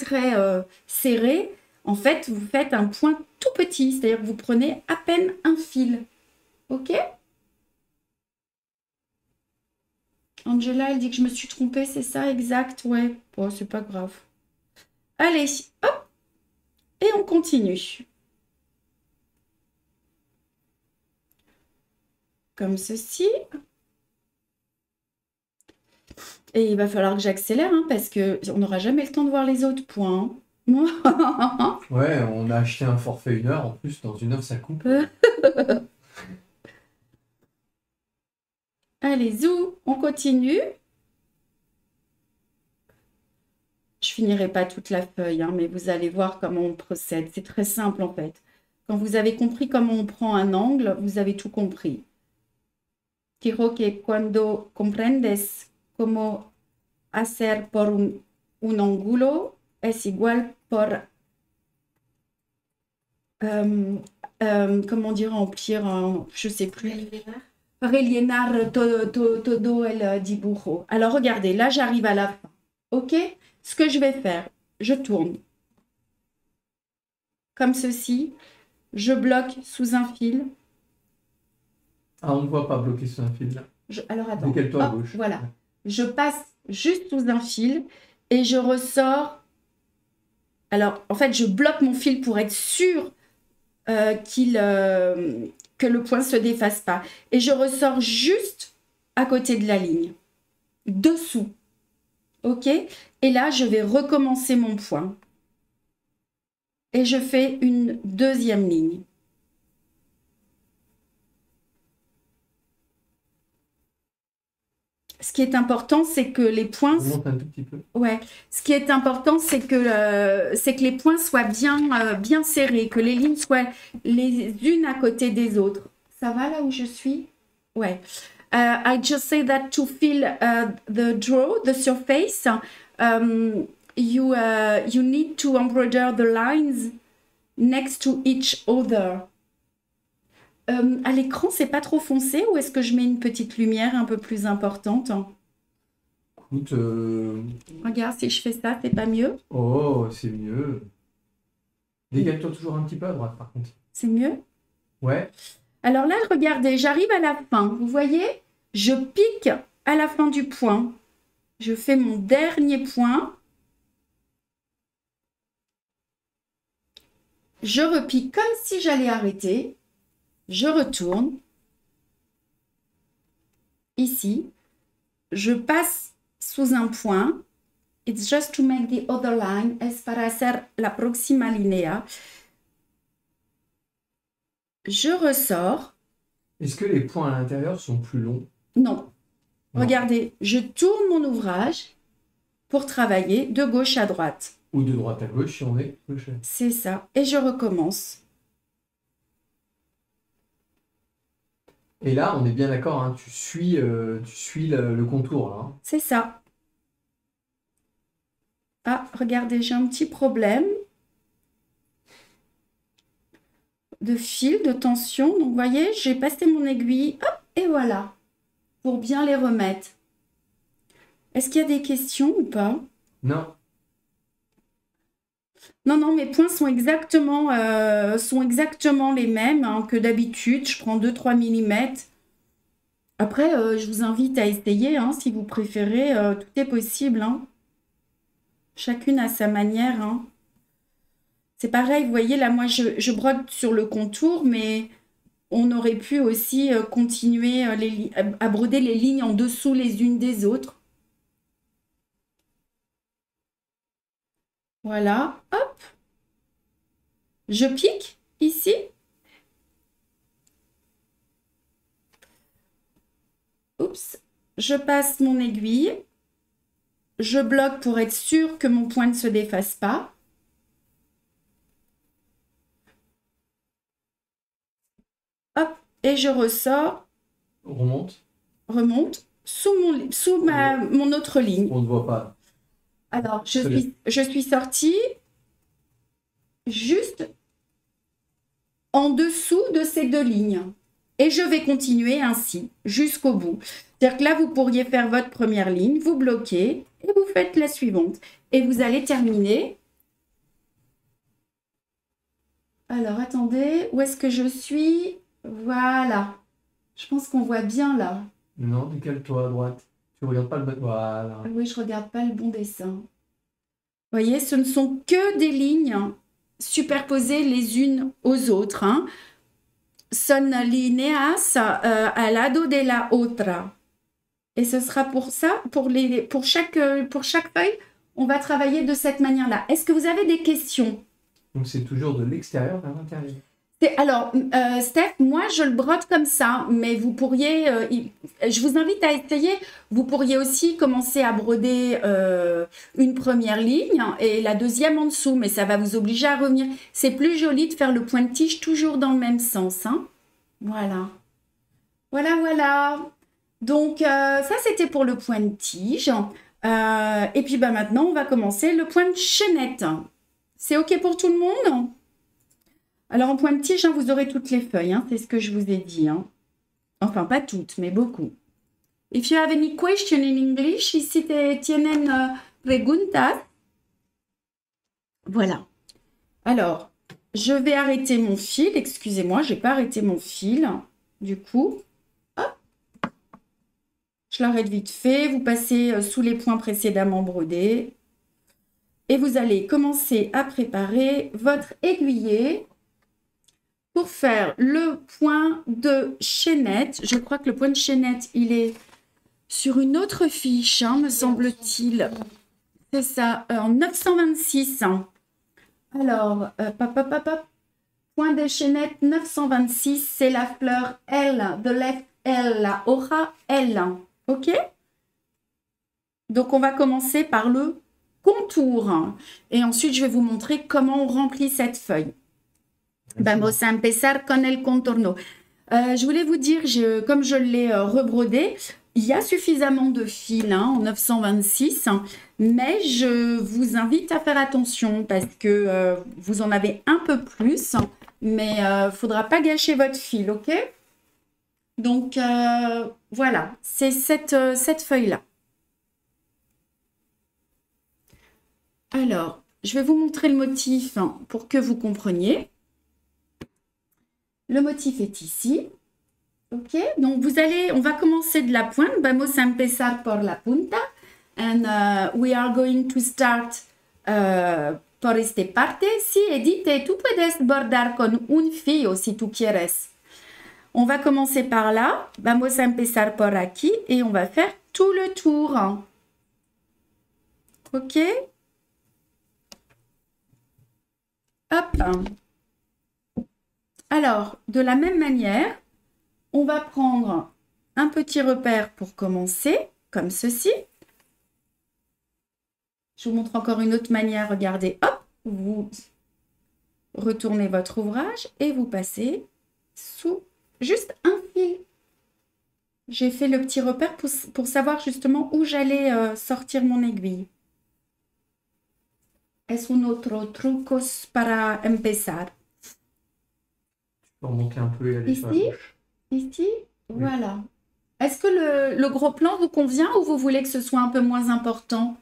serrées, en fait, vous faites un point tout petit, c'est-à-dire que vous prenez à peine un fil. OK? Angela, elle dit que je me suis trompée, c'est ça, exact? Ouais, bon, c'est pas grave. Allez, hop, et on continue. Comme ceci. Et il va falloir que j'accélère, hein, parce qu'on n'aura jamais le temps de voir les autres points. Ouais, on a acheté un forfait 1 heure, en plus, dans 1 heure, ça coupe. Allez, zou, on continue. Je finirai pas toute la feuille, hein, mais vous allez voir comment on procède. C'est très simple, en fait. Quand vous avez compris comment on prend un angle, vous avez tout compris. Quiero que cuando comprendes cómo hacer por un ángulo, es igual por... comment dire en plier, je sais plus. Rellenar todo el dibujo. Alors, regardez, là, j'arrive à la fin. OK? Ce que je vais faire, je tourne. Comme ceci. Je bloque sous un fil. Ah, on ne voit pas bloquer sur un fil, là. Alors, attends. Décale-toi à Hop, gauche. voilà. Je passe juste sous un fil et je ressors. Alors, en fait, je bloque mon fil pour être sûr que le point ne se défasse pas. Et je ressors juste à côté de la ligne. Dessous. OK? Et là, je vais recommencer mon point. Et je fais une deuxième ligne. Ce qui est important, c'est que les points... On monte un tout petit peu. Ouais. Ce qui est important, c'est que les points soient bien serrés, que les lignes soient les unes à côté des autres. Ça va là où je suis? Ouais. I just say that to fill the surface, you need to embroider the lines next to each other. À l'écran, c'est pas trop foncé ou est-ce que je mets une petite lumière un peu plus importante? Écoute, Regarde, si je fais ça, c'est pas mieux? oh, c'est mieux. Décale-toi toujours un petit peu à droite, par contre. C'est mieux? Ouais. Alors là, regardez, j'arrive à la fin. Vous voyez? Je pique à la fin du point. Je fais mon dernier point. Je repique comme si j'allais arrêter. Je retourne. Ici. Je passe sous un point. It's just to make the other line. Es para hacer la próxima línea. Je ressors. Est-ce que les points à l'intérieur sont plus longs? Non. Non. Regardez, je tourne mon ouvrage pour travailler de gauche à droite. Ou de droite à gauche si on est gaucher. C'est ça. Et je recommence. Et là, on est bien d'accord, hein, tu suis le contour, là. Hein. C'est ça. Ah, regardez, j'ai un petit problème de fil, de tension. Donc, vous voyez, j'ai passé mon aiguille, hop, et voilà, pour bien les remettre. Est-ce qu'il y a des questions ou pas? Non. Non, non, mes points sont exactement les mêmes hein, que d'habitude. Je prends 2-3 mm. Après, je vous invite à essayer, hein, si vous préférez. Tout est possible. Hein. Chacune à sa manière. Hein. C'est pareil, vous voyez, là, moi, je brode sur le contour, mais on aurait pu aussi continuer à broder les lignes en dessous les unes des autres. Voilà, hop. Je pique ici. Oups, je passe mon aiguille. Je bloque pour être sûr que mon point ne se défasse pas. Hop, et je ressors. Remonte sous mon autre ligne. On ne voit pas. Alors, je suis sortie juste en dessous de ces deux lignes. Et je vais continuer ainsi jusqu'au bout. C'est-à-dire que là, vous pourriez faire votre première ligne, vous bloquez et vous faites la suivante. Et vous allez terminer. Alors, attendez, où est-ce que je suis? Voilà. Je pense qu'on voit bien là. Non, décale-toi à droite. Tu ne regardes pas le bon. Voilà. Oui, je ne regarde pas le bon dessin. Vous voyez, ce ne sont que des lignes superposées les unes aux autres. Hein. Son líneas al lado de la otra. Et ce sera pour ça, pour chaque feuille, on va travailler de cette manière-là. Est-ce que vous avez des questions? Donc c'est toujours de l'extérieur vers l'intérieur. Alors, Steph, moi, je le brode comme ça, mais vous pourriez, je vous invite à essayer, vous pourriez aussi commencer à broder une première ligne et la deuxième en dessous, mais ça va vous obliger à revenir. C'est plus joli de faire le point de tige toujours dans le même sens. Hein. Voilà. Voilà, voilà. Donc, ça, c'était pour le point de tige. Et puis, bah, maintenant, on va commencer le point de chaînette. C'est OK pour tout le monde? Alors, en point de tige, hein, vous aurez toutes les feuilles. Hein, c'est ce que je vous ai dit. Hein. Enfin, pas toutes, mais beaucoup. If you have any question in English, si tienen preguntas. Voilà. Alors, je vais arrêter mon fil. Excusez-moi, je n'ai pas arrêté mon fil. Du coup, hop. Je l'arrête vite fait. Vous passez sous les points précédemment brodés. Et vous allez commencer à préparer votre aiguillé pour faire le point de chaînette. Je crois que le point de chaînette, il est sur une autre fiche, hein, me semble-t-il. C'est ça, en 926. Alors, point de chaînette 926, c'est la fleur L, de left L, la hoja L. OK? Donc, on va commencer par le contour. Et ensuite, je vais vous montrer comment on remplit cette feuille. Vamos a empezar con el contorno. Je voulais vous dire, comme je l'ai rebrodé, il y a suffisamment de fil hein, en 926, hein, mais je vous invite à faire attention parce que vous en avez un peu plus, mais il ne faudra pas gâcher votre fil, ok? Donc, voilà, c'est cette feuille-là. Alors, je vais vous montrer le motif hein, pour que vous compreniez. Le motif est ici. OK, donc on va commencer de la pointe. Vamos a empezar por la punta. And we are going to start por esta parte. Si, Edith, tú puedes bordar con un filo si tú quieres. On va commencer par là. Vamos a empezar por aquí. Et on va faire tout le tour. OK. Hop. Alors, de la même manière, on va prendre un petit repère pour commencer, comme ceci. Je vous montre encore une autre manière. Regardez, hop, vous retournez votre ouvrage et vous passez sous juste un fil. J'ai fait le petit repère pour savoir justement où j'allais sortir mon aiguille. Es un otro trucos para empezar. On va remonter un peu et aller sur la Ici? gauche. Ici, voilà. Est-ce que le gros plan vous convient ou vous voulez que ce soit un peu moins important?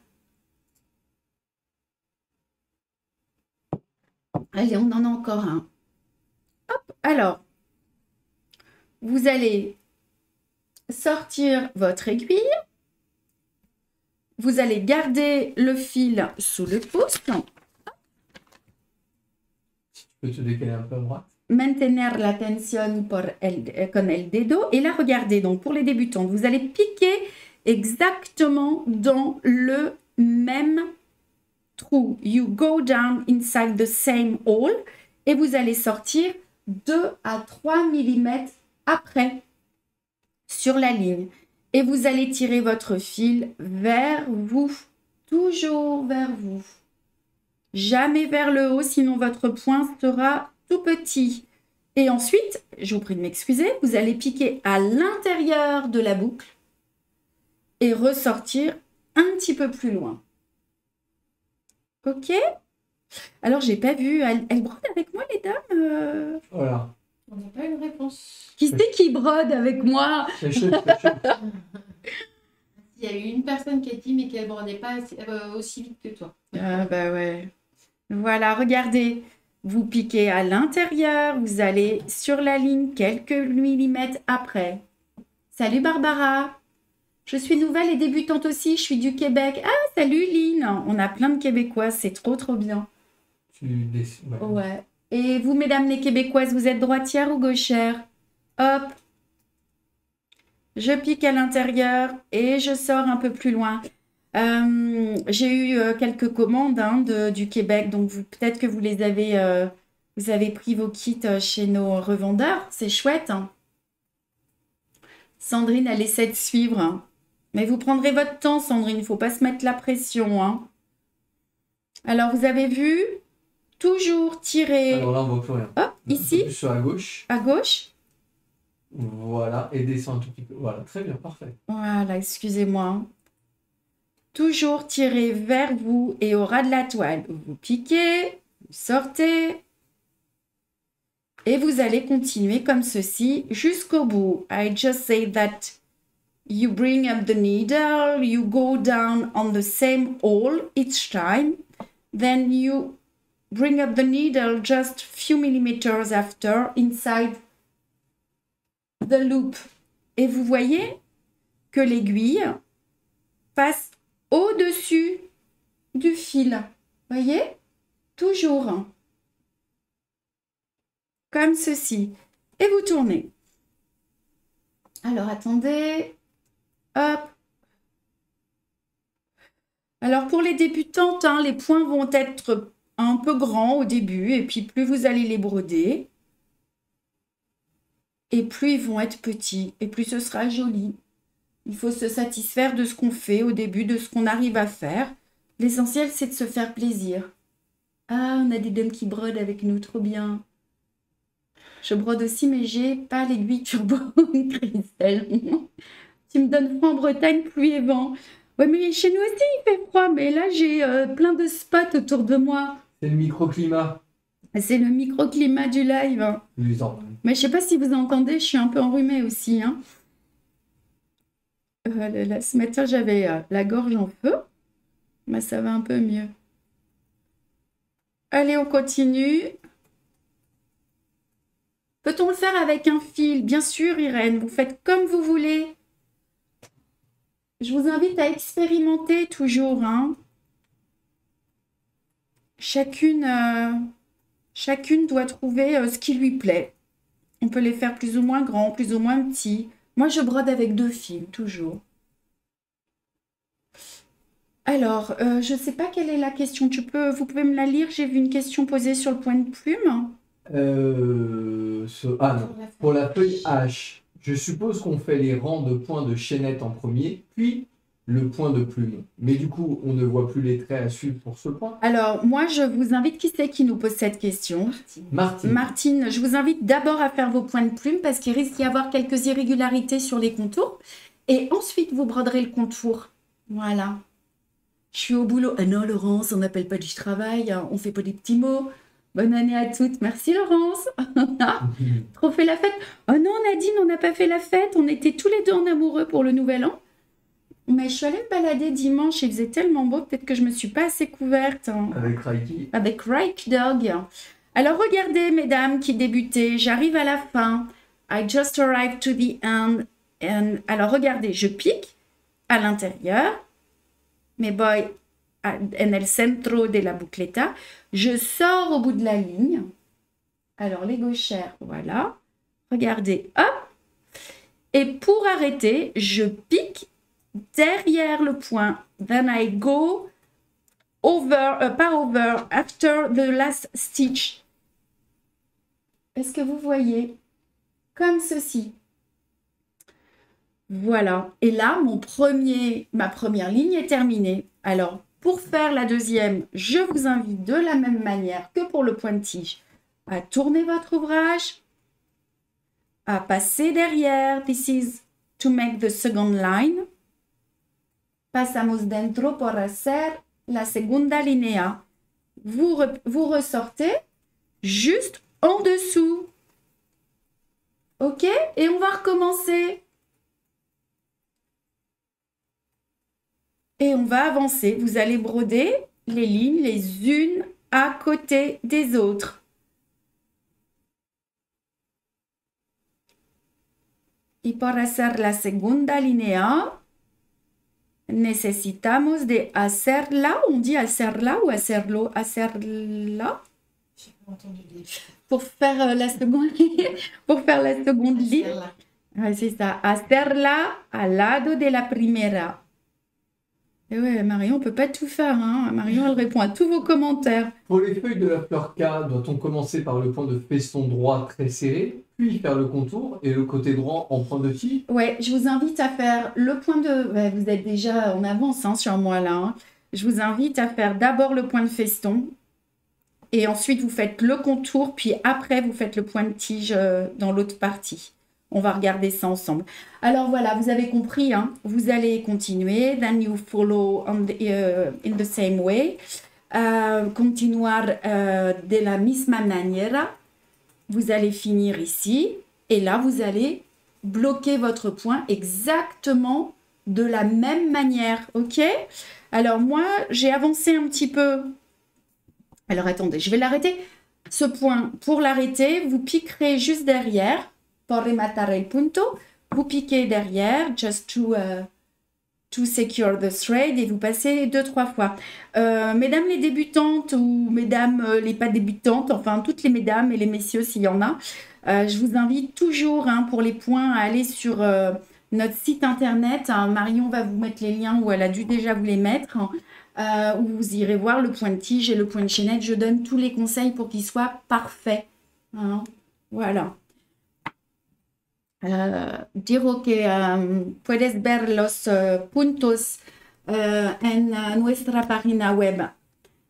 Allez, on en a encore un. Hop, alors, vous allez sortir votre aiguille. Vous allez garder le fil sous le pouce. Tu peux te décaler un peu à droite. Mantener la tension con el dedo. Et là, regardez, donc pour les débutants, vous allez piquer exactement dans le même trou. You go down inside the same hole. Et vous allez sortir 2 à 3 mm après sur la ligne. Et vous allez tirer votre fil vers vous. Toujours vers vous. Jamais vers le haut, sinon votre point sera tout petit. Et ensuite, je vous prie de m'excuser, vous allez piquer à l'intérieur de la boucle et ressortir un petit peu plus loin. Ok? Alors, j'ai pas vu. Elle brode avec moi, les dames? Voilà. On n'a pas une réponse. Qui c'est qui brode avec moi? C'est chaud, c'est chaud. Il y a eu une personne qui a dit mais qu'elle ne brodait pas aussi vite que toi. Ah bah ouais. Voilà, regardez. Vous piquez à l'intérieur, vous allez sur la ligne quelques millimètres après. Salut Barbara. Je suis nouvelle et débutante aussi, je suis du Québec. Ah, salut Lynn. On a plein de Québécois, c'est trop bien. Ouais. Ouais. Et vous, mesdames les Québécoises, vous êtes droitière ou gauchère? Hop. Je pique à l'intérieur et je sors un peu plus loin. J'ai eu quelques commandes du Québec, donc peut-être que vous les avez, vous avez pris vos kits chez nos revendeurs. C'est chouette. Hein. Sandrine, elle essaie de suivre. Hein. Mais vous prendrez votre temps, Sandrine. Il ne faut pas se mettre la pression. Hein. Alors, vous avez vu, toujours tirer. Alors là, on voit plus rien. Hop, ici. Plus sur la gauche. À gauche. Voilà, et descend un tout petit peu. Voilà, très bien, parfait. Voilà, excusez-moi. Toujours tirer vers vous et au ras de la toile. Vous piquez, vous sortez. Et vous allez continuer comme ceci jusqu'au bout. I just say that you bring up the needle, you go down on the same hole each time. Then you bring up the needle just few millimeters after inside the loop. Et vous voyez que l'aiguille passe au-dessus du fil. Voyez? Toujours. Comme ceci. Et vous tournez. Alors, attendez. Hop. Alors, pour les débutantes, hein, les points vont être un peu grands au début. Et puis, plus vous allez les broder, et plus ils vont être petits. Et plus ce sera joli. Il faut se satisfaire de ce qu'on fait au début, de ce qu'on arrive à faire. L'essentiel, c'est de se faire plaisir. Ah, on a des dames qui brodent avec nous, trop bien. Je brode aussi, mais j'ai pas l'aiguille turbo, Christelle. Tu me donnes froid en Bretagne, pluie et vent. Ouais, mais chez nous aussi, il fait froid. Mais là, j'ai plein de spots autour de moi. C'est le microclimat. C'est le microclimat du live. Hein. Mais je sais pas si vous entendez, je suis un peu enrhumée aussi. Hein. Là, ce matin, j'avais la gorge en feu. Mais ça va un peu mieux. Allez, on continue. Peut-on le faire avec un fil? Bien sûr, Irène, vous faites comme vous voulez. Je vous invite à expérimenter toujours. Hein. Chacune doit trouver ce qui lui plaît. On peut les faire plus ou moins grands, plus ou moins petits. Moi, je brode avec 2 fils, toujours. Alors, je ne sais pas quelle est la question. Vous pouvez me la lire? J'ai vu une question posée sur le point de plume. Ah non, pour la feuille H, je suppose qu'on fait les rangs de points de chaînette en premier, puis le point de plume. Mais du coup, on ne voit plus les traits à suivre pour ce point. Alors, moi, je vous invite, qui c'est qui nous pose cette question? Martine. Martine, je vous invite d'abord à faire vos points de plume parce qu'il risque d'y avoir quelques irrégularités sur les contours. Et ensuite, vous broderez le contour. Voilà. Je suis au boulot. Ah non, Laurence, on n'appelle pas du travail, hein, on fait pas des petits mots. Bonne année à toutes. Merci, Laurence. Trop fait la fête. Oh non, Nadine, on n'a pas fait la fête. On était tous les deux en amoureux pour le nouvel an. Mais je suis allée me balader dimanche. Il faisait tellement beau. Peut-être que je me suis pas assez couverte. Hein. Avec Reiki. Avec Reiki Dog. Alors, regardez, mesdames qui débutaient. J'arrive à la fin. I just arrived to the end. Alors, regardez, je pique à l'intérieur. Mais voy en el centro de la boucleta. Je sors au bout de la ligne. Alors, les gauchères, voilà. Regardez, hop. Et pour arrêter, je pique derrière le point. Then I go over, pas over, after the last stitch. Est-ce que vous voyez? Comme ceci. Voilà. Et là, ma première ligne est terminée. Alors, pour faire la deuxième, je vous invite de la même manière que pour le point de tige à tourner votre ouvrage, à passer derrière. This is to make the second line. Pasamos dentro por hacer la segunda línea. Vous ressortez juste en dessous. OK? Et on va recommencer. Et on va avancer. Vous allez broder les lignes les unes à côté des autres. Y para hacer la segunda línea, necesitamos de hacerla. On dit hacerla ou hacerlo? Hacerla. J'ai pas entendu le début. Pour faire la seconde pour faire la seconde ligne. Celle-là. Ouais, c'est ça. Hacerla al lado de la primera. Et ouais, Marion, on peut pas tout faire. Hein. Marion, elle répond à tous vos commentaires. Pour les feuilles de la fleur K, doit-on commencer par le point de feston droit très serré, puis faire le contour et le côté droit en point de tige? Ouais, je vous invite à faire le point de... Ouais, vous êtes déjà en avance hein, sur moi là. Hein. Je vous invite à faire d'abord le point de feston. Et ensuite, vous faites le contour. Puis après, vous faites le point de tige dans l'autre partie. On va regarder ça ensemble. Alors voilà, vous avez compris. Hein, vous allez continuer. Then you follow in the same way. Continuar de la misma manera. Vous allez finir ici. Et là, vous allez bloquer votre point exactement de la même manière. OK? Alors moi, j'ai avancé un petit peu. Alors attendez, je vais l'arrêter. Ce point, pour l'arrêter, vous piquerez juste derrière. Pour rematar el punto. Vous piquez derrière, just to secure the thread, et vous passez 2-3 fois. Mesdames les débutantes ou mesdames les pas débutantes, enfin toutes les mesdames et les messieurs s'il y en a, je vous invite toujours hein, pour les points à aller sur notre site internet. Hein, Marion va vous mettre les liens où elle a dû déjà vous les mettre. Hein, où vous irez voir le point de tige et le point de chaînette. Je donne tous les conseils pour qu'ils soient parfaits. Hein, voilà. Digo que puedes ver los puntos en nuestra página web.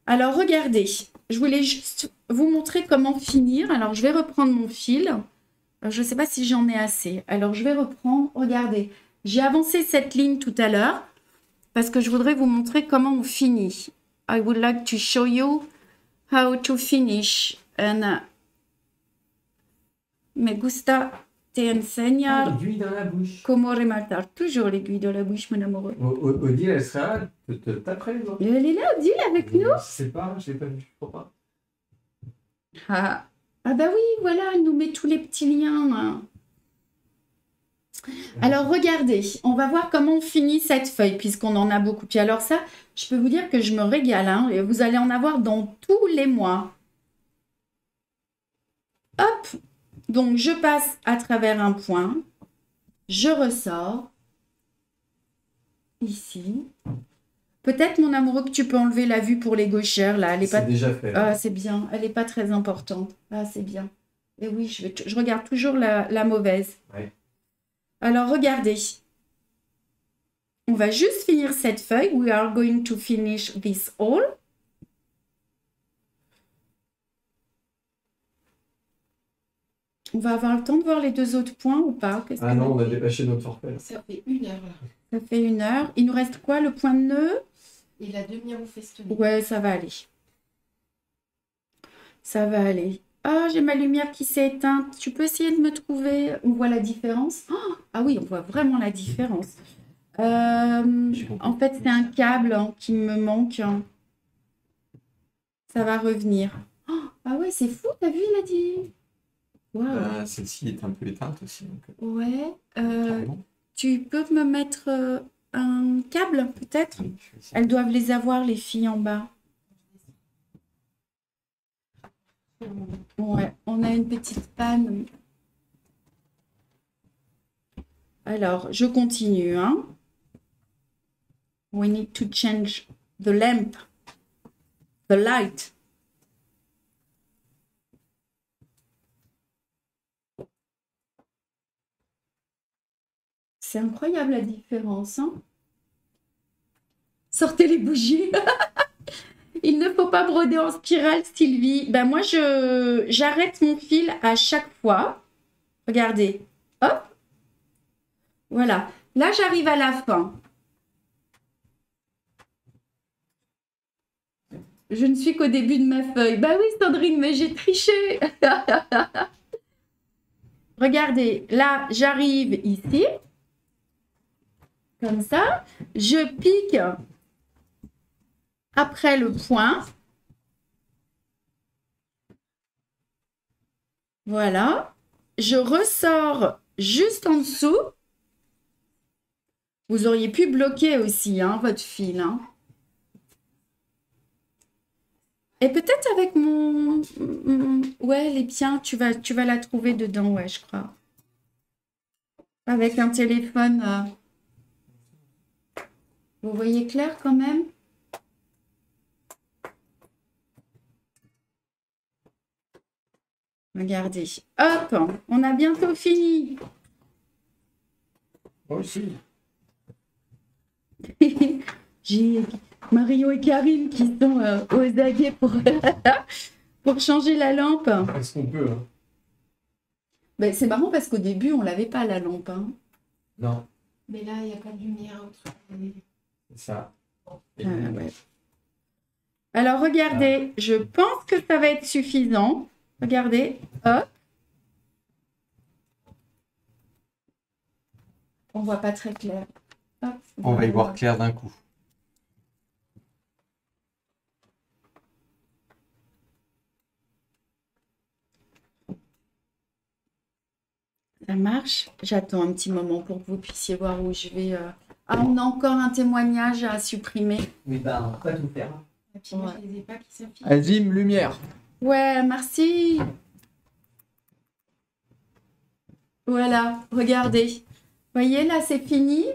Alors, regardez. Je voulais juste vous montrer comment finir. Alors, je vais reprendre mon fil. Je ne sais pas si j'en ai assez. Alors, je vais reprendre. Regardez. J'ai avancé cette ligne tout à l'heure parce que je voudrais vous montrer comment on finit. I would like to show you how to finish. And me gusta te enseñar L'aiguille dans la bouche. comment rematar. Toujours l'aiguille dans la bouche, mon amoureux. Odile, elle sera là, te taperait les doigts. Elle est là, Odile, avec nous. Je sais pas, je l'ai pas vu, je crois pas. Ah bah oui, voilà, elle nous met tous les petits liens. Hein. Alors, regardez, on va voir comment on finit cette feuille, puisqu'on en a beaucoup. Puis alors ça, je peux vous dire que je me régale. Hein, et vous allez en avoir dans tous les mois. Hop. Donc, je passe à travers un point. Je ressors. Ici. Peut-être, mon amoureux, que tu peux enlever la vue pour les gauchères. Là, elle est pas... déjà fait. Ah, c'est bien. Elle n'est pas très importante. Ah, c'est bien. Et oui, je regarde toujours la mauvaise. Ouais. Alors, regardez. On va juste finir cette feuille. We are going to finish this all. On va avoir le temps de voir les deux autres points ou pas? Ah non, on a dépassé notre forfait. Ça fait 1 heure là. Ça fait 1 heure. Il nous reste quoi? Le point de nœud? Et la demi-roue festonnée. Ouais, ça va aller. Ça va aller. Ah, j'ai ma lumière qui s'est éteinte. Tu peux essayer de me trouver? On voit la différence? Oh, ah oui, on voit vraiment la différence. En fait, c'est un câble qui me manque. Ça va revenir. Oh, ah ouais, c'est fou, t'as vu, il a dit. Waouh. Celle-ci est un peu éteinte aussi. Donc, Ouais. pardon. Tu peux me mettre un câble, peut-être? Oui, je vais essayer. Elles doivent les avoir, les filles en bas. Ouais, on a une petite panne. Alors, je continue, hein. We need to change the lamp, the light. C'est incroyable la différence, hein. Sortez les bougies. Il ne faut pas broder en spirale, Sylvie. Ben moi, j'arrête mon fil à chaque fois. Regardez. Hop. Voilà. Là, j'arrive à la fin. Je ne suis qu'au début de ma feuille. Bah oui, Sandrine, mais j'ai triché. Regardez, là, j'arrive ici. Comme ça. Je pique après le point. Voilà. Je ressors juste en dessous. Vous auriez pu bloquer aussi, hein, votre fil, hein. Et peut-être avec mon... Ouais, elle est bien. Tu vas la trouver dedans, ouais, je crois. Avec un téléphone. Vous voyez clair quand même? Regardez. Hop, on a bientôt fini. Oh, si. J'ai Marion et Karine qui sont aux aguets pour, pour changer la lampe. Est-ce qu'on peut, hein? Ben, c'est marrant parce qu'au début, on l'avait pas la lampe, hein. Non, Mais là, il n'y a pas de lumière autour. c'est ça. Et Ouais. Alors, regardez, je pense que ça va être suffisant. Regardez, hop. On voit pas très clair. Hop, on va y voilà. voir clair d'un coup. Ça marche. J'attends un petit moment pour que vous puissiez voir où je vais. Ah, on a encore un témoignage à supprimer. Oui, bah, on va pas tout faire. Et puis moi, Ouais. je les ai pas qui s'affichent. Azim, lumière. Ouais, merci. Voilà, regardez. Voyez, là, c'est fini.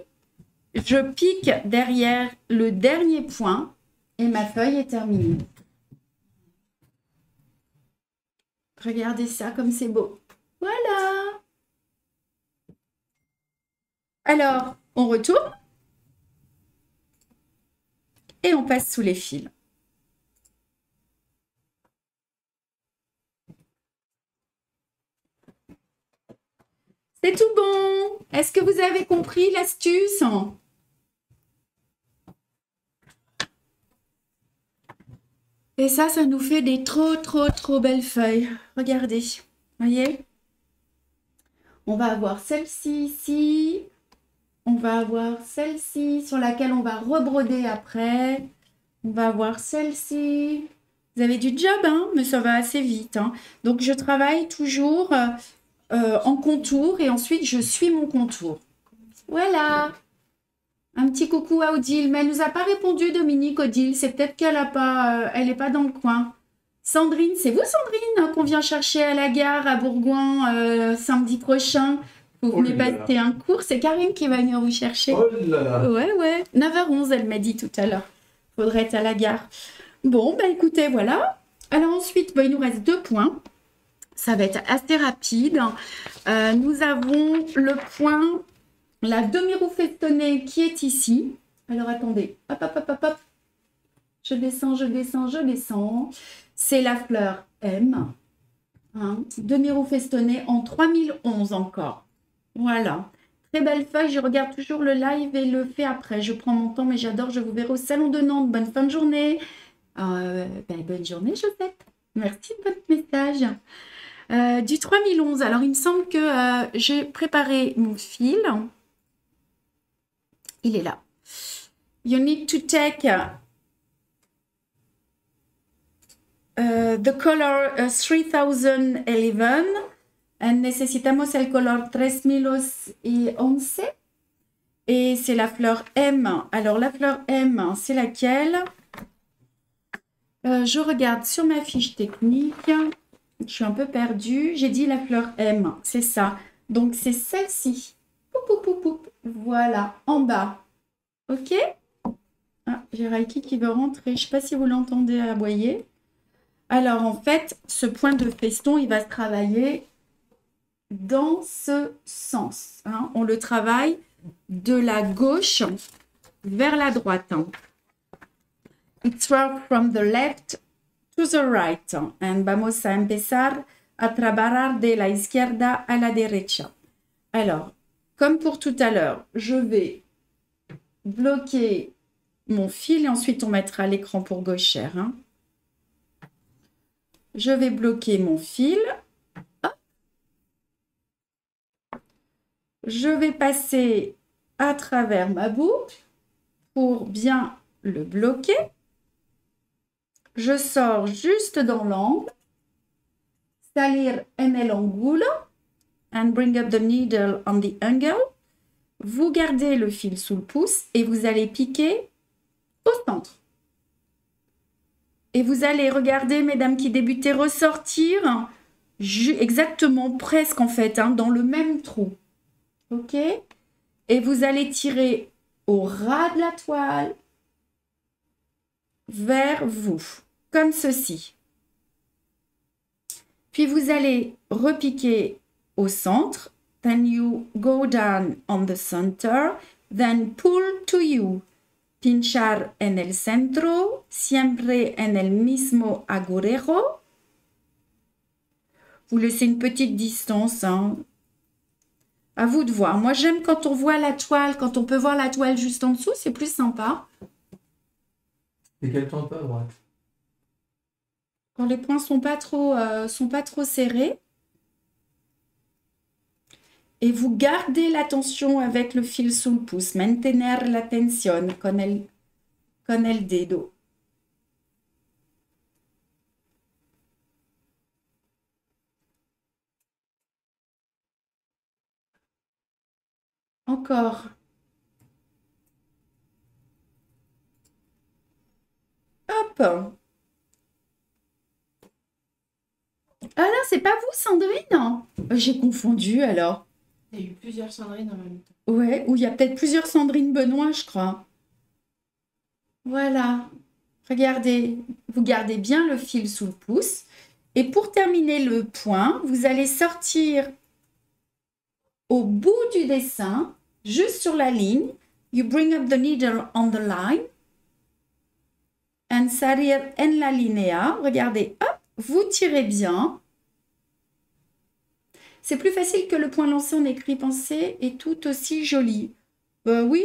Je pique derrière le dernier point et ma feuille est terminée. Regardez ça comme c'est beau. Voilà. Alors, on retourne et on passe sous les fils. C'est tout bon. Est-ce que vous avez compris l'astuce? Et ça nous fait des trop belles feuilles. Regardez, voyez? On va avoir celle-ci ici. On va avoir celle-ci sur laquelle on va rebroder après. On va avoir celle-ci. Vous avez du job, hein, mais ça va assez vite, hein. Donc, je travaille toujours en contour et ensuite, je suis mon contour. Voilà. Un petit coucou à Odile, mais elle nous a pas répondu, Dominique, Odile. C'est peut-être qu'elle a pas, elle n'est pas dans le coin. Sandrine, c'est vous, Sandrine, qu'on vient chercher à la gare à Bourgoin samedi prochain. Vous Oh venez là là. passer un cours. C'est Karine qui va venir vous chercher. Oh là là. Ouais. 9h11, elle m'a dit tout à l'heure. Faudrait être à la gare. Bon, bah écoutez, voilà. Alors ensuite, bah, il nous reste 2 points. Ça va être assez rapide. Nous avons le point, la demi-roue festonnée qui est ici. Alors attendez, hop. Je descends. C'est la fleur M. Hein. Demi-roue festonnée en 3011 encore. Voilà. Très belle feuille, je regarde toujours le live et le fais après. Je prends mon temps, mais j'adore. Je vous verrai au Salon de Nantes. Bonne fin de journée. Bonne journée, Josette. Merci de votre message. Du 3011. Alors, il me semble que j'ai préparé mon fil. Il est là. You need to take the color 3011. Necesitamos el color 3011 et c'est la fleur M. Alors la fleur M, c'est laquelle? Je regarde sur ma fiche technique. Je suis un peu perdue. J'ai dit la fleur M, c'est ça. Donc c'est celle-ci. Voilà, en bas. Ok? Ah, j'ai Raiki qui veut rentrer. Je ne sais pas si vous l'entendez aboyer. Alors en fait, ce point de feston, il va se travailler dans ce sens. Hein. On le travaille de la gauche vers la droite. It's work from the left to the right. And vamos a empezar a trabajar de la izquierda a la derecha. Alors, comme pour tout à l'heure, je vais bloquer mon fil et ensuite on mettra l'écran pour gauchère. Hein. Je vais bloquer mon fil. Je vais passer à travers ma boucle pour bien le bloquer. Je sors juste dans l'angle. Salir en el ángulo and bring up the needle on the angle. Vous gardez le fil sous le pouce et vous allez piquer au centre. Et vous allez regarder, mesdames qui débutez, ressortir exactement, presque en fait, hein, dans le même trou. Ok? Et vous allez tirer au ras de la toile vers vous, comme ceci. Puis vous allez repiquer au centre. Then you go down on the center. Then pull to you. Pinchar en el centro. Siempre en el mismo agujero. Vous laissez une petite distance, hein. À vous de voir. Moi, j'aime quand on voit la toile, quand on peut voir la toile juste en dessous, c'est plus sympa. Et quel temps un peu à droite? Quand les points sont pas trop serrés. Et vous gardez la tension avec le fil sous le pouce. Mantener la tensión con el dedo. Encore. Hop. Ah là, c'est pas vous, Sandrine? J'ai confondu alors. Il y a eu plusieurs Sandrine en même temps. Ouais, ou il y a peut-être plusieurs Sandrine Benoît, je crois. Voilà. Regardez, vous gardez bien le fil sous le pouce. Et pour terminer le point, vous allez sortir au bout du dessin, juste sur la ligne. You bring up the needle on the line. And salir en la linea. Regardez, hop, vous tirez bien. C'est plus facile que le point lancé en écrit pensé et tout aussi joli. Oui.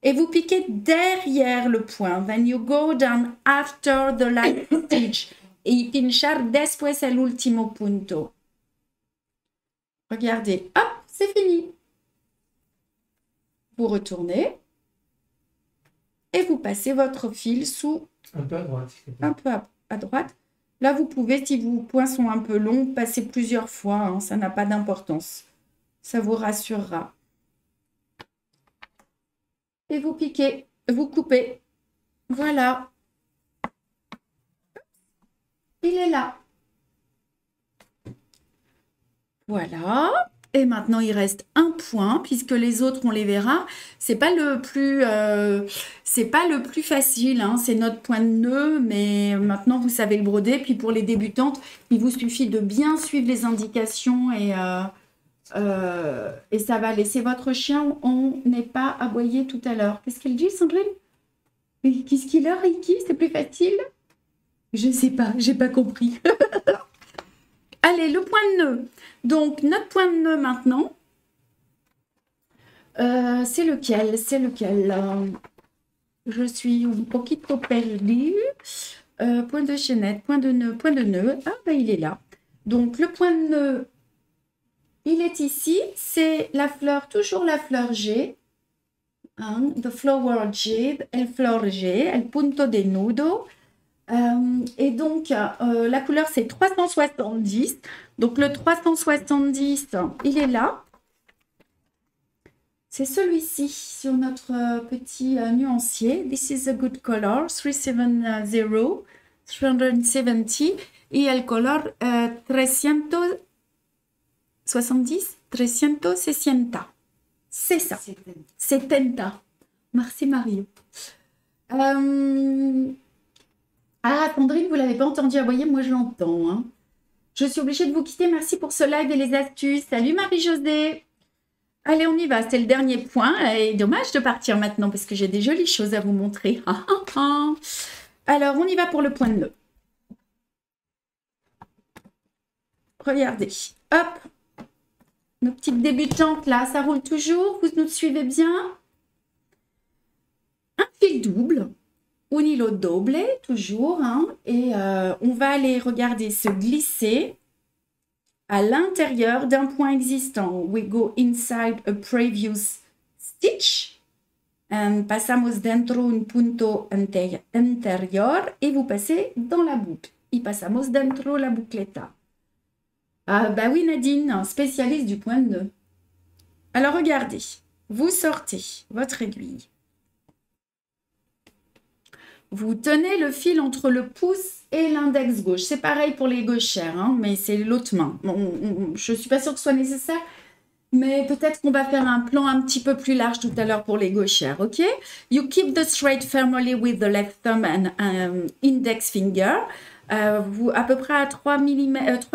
Et vous piquez derrière le point. Then you go down after the last stitch. Y pinchar después el último punto. Regardez, hop, c'est fini. Vous retournez. Et vous passez votre fil sous... Un peu à droite. Un peu à droite. Là, vous pouvez, si vos points sont un peu longs, passer plusieurs fois. Hein, ça n'a pas d'importance. Ça vous rassurera. Et vous piquez, vous coupez. Voilà. Il est là. Voilà. Et maintenant, il reste un point, puisque les autres, on les verra. C'est pas le plus facile, hein. C'est notre point de nœud, mais maintenant, vous savez le broder. Puis pour les débutantes, il vous suffit de bien suivre les indications et ça va laisser votre chien. On n'est pas aboyé tout à l'heure. Qu'est-ce qu'elle dit, Sandrine? Qu'est-ce qu'il a, Reiki? C'est plus facile? Je sais pas, j'ai pas compris. Allez, le point de nœud. Donc, notre point de nœud maintenant, C'est lequel? C'est lequel? Je suis un poquito perdue. Point de chaînette, point de nœud, point de nœud. Ah, ben il est là. Donc, le point de nœud, il est ici. C'est la fleur, toujours la fleur G. Hein, the flower G, el flor G, el punto de nudo. Et donc, la couleur, c'est 370. Donc, le 370, il est là. C'est celui-ci sur notre petit nuancier. This is a good color, 370, 370. Et el color 370, 360. C'est ça. 70. Merci Mario. Ah, Sandrine, vous ne l'avez pas entendu. Ah, voyez, moi je l'entends. Hein. Je suis obligée de vous quitter. Merci pour ce live et les astuces. Salut Marie-Josée. Allez, on y va. C'est le dernier point. Et dommage de partir maintenant parce que j'ai des jolies choses à vous montrer. Alors, on y va pour le point de nœud. Regardez. Hop. Nos petites débutantes là, ça roule toujours. Vous nous suivez bien. Un fil double. Un hilo doble, toujours. Hein, et on va aller regarder se glisser à l'intérieur d'un point existant. We go inside a previous stitch. And pasamos dentro un punto anterior. Et vous passez dans la boucle. Y pasamos dentro la boucleta. Ah bah oui Nadine, spécialiste du point de nœud. Alors regardez, vous sortez votre aiguille. Vous tenez le fil entre le pouce et l'index gauche. C'est pareil pour les gauchères, hein, mais c'est l'autre main. Je ne suis pas sûre que ce soit nécessaire, mais peut-être qu'on va faire un plan un petit peu plus large tout à l'heure pour les gauchères, ok? You keep the thread firmly with the left thumb and index finger. Vous, à peu près à 3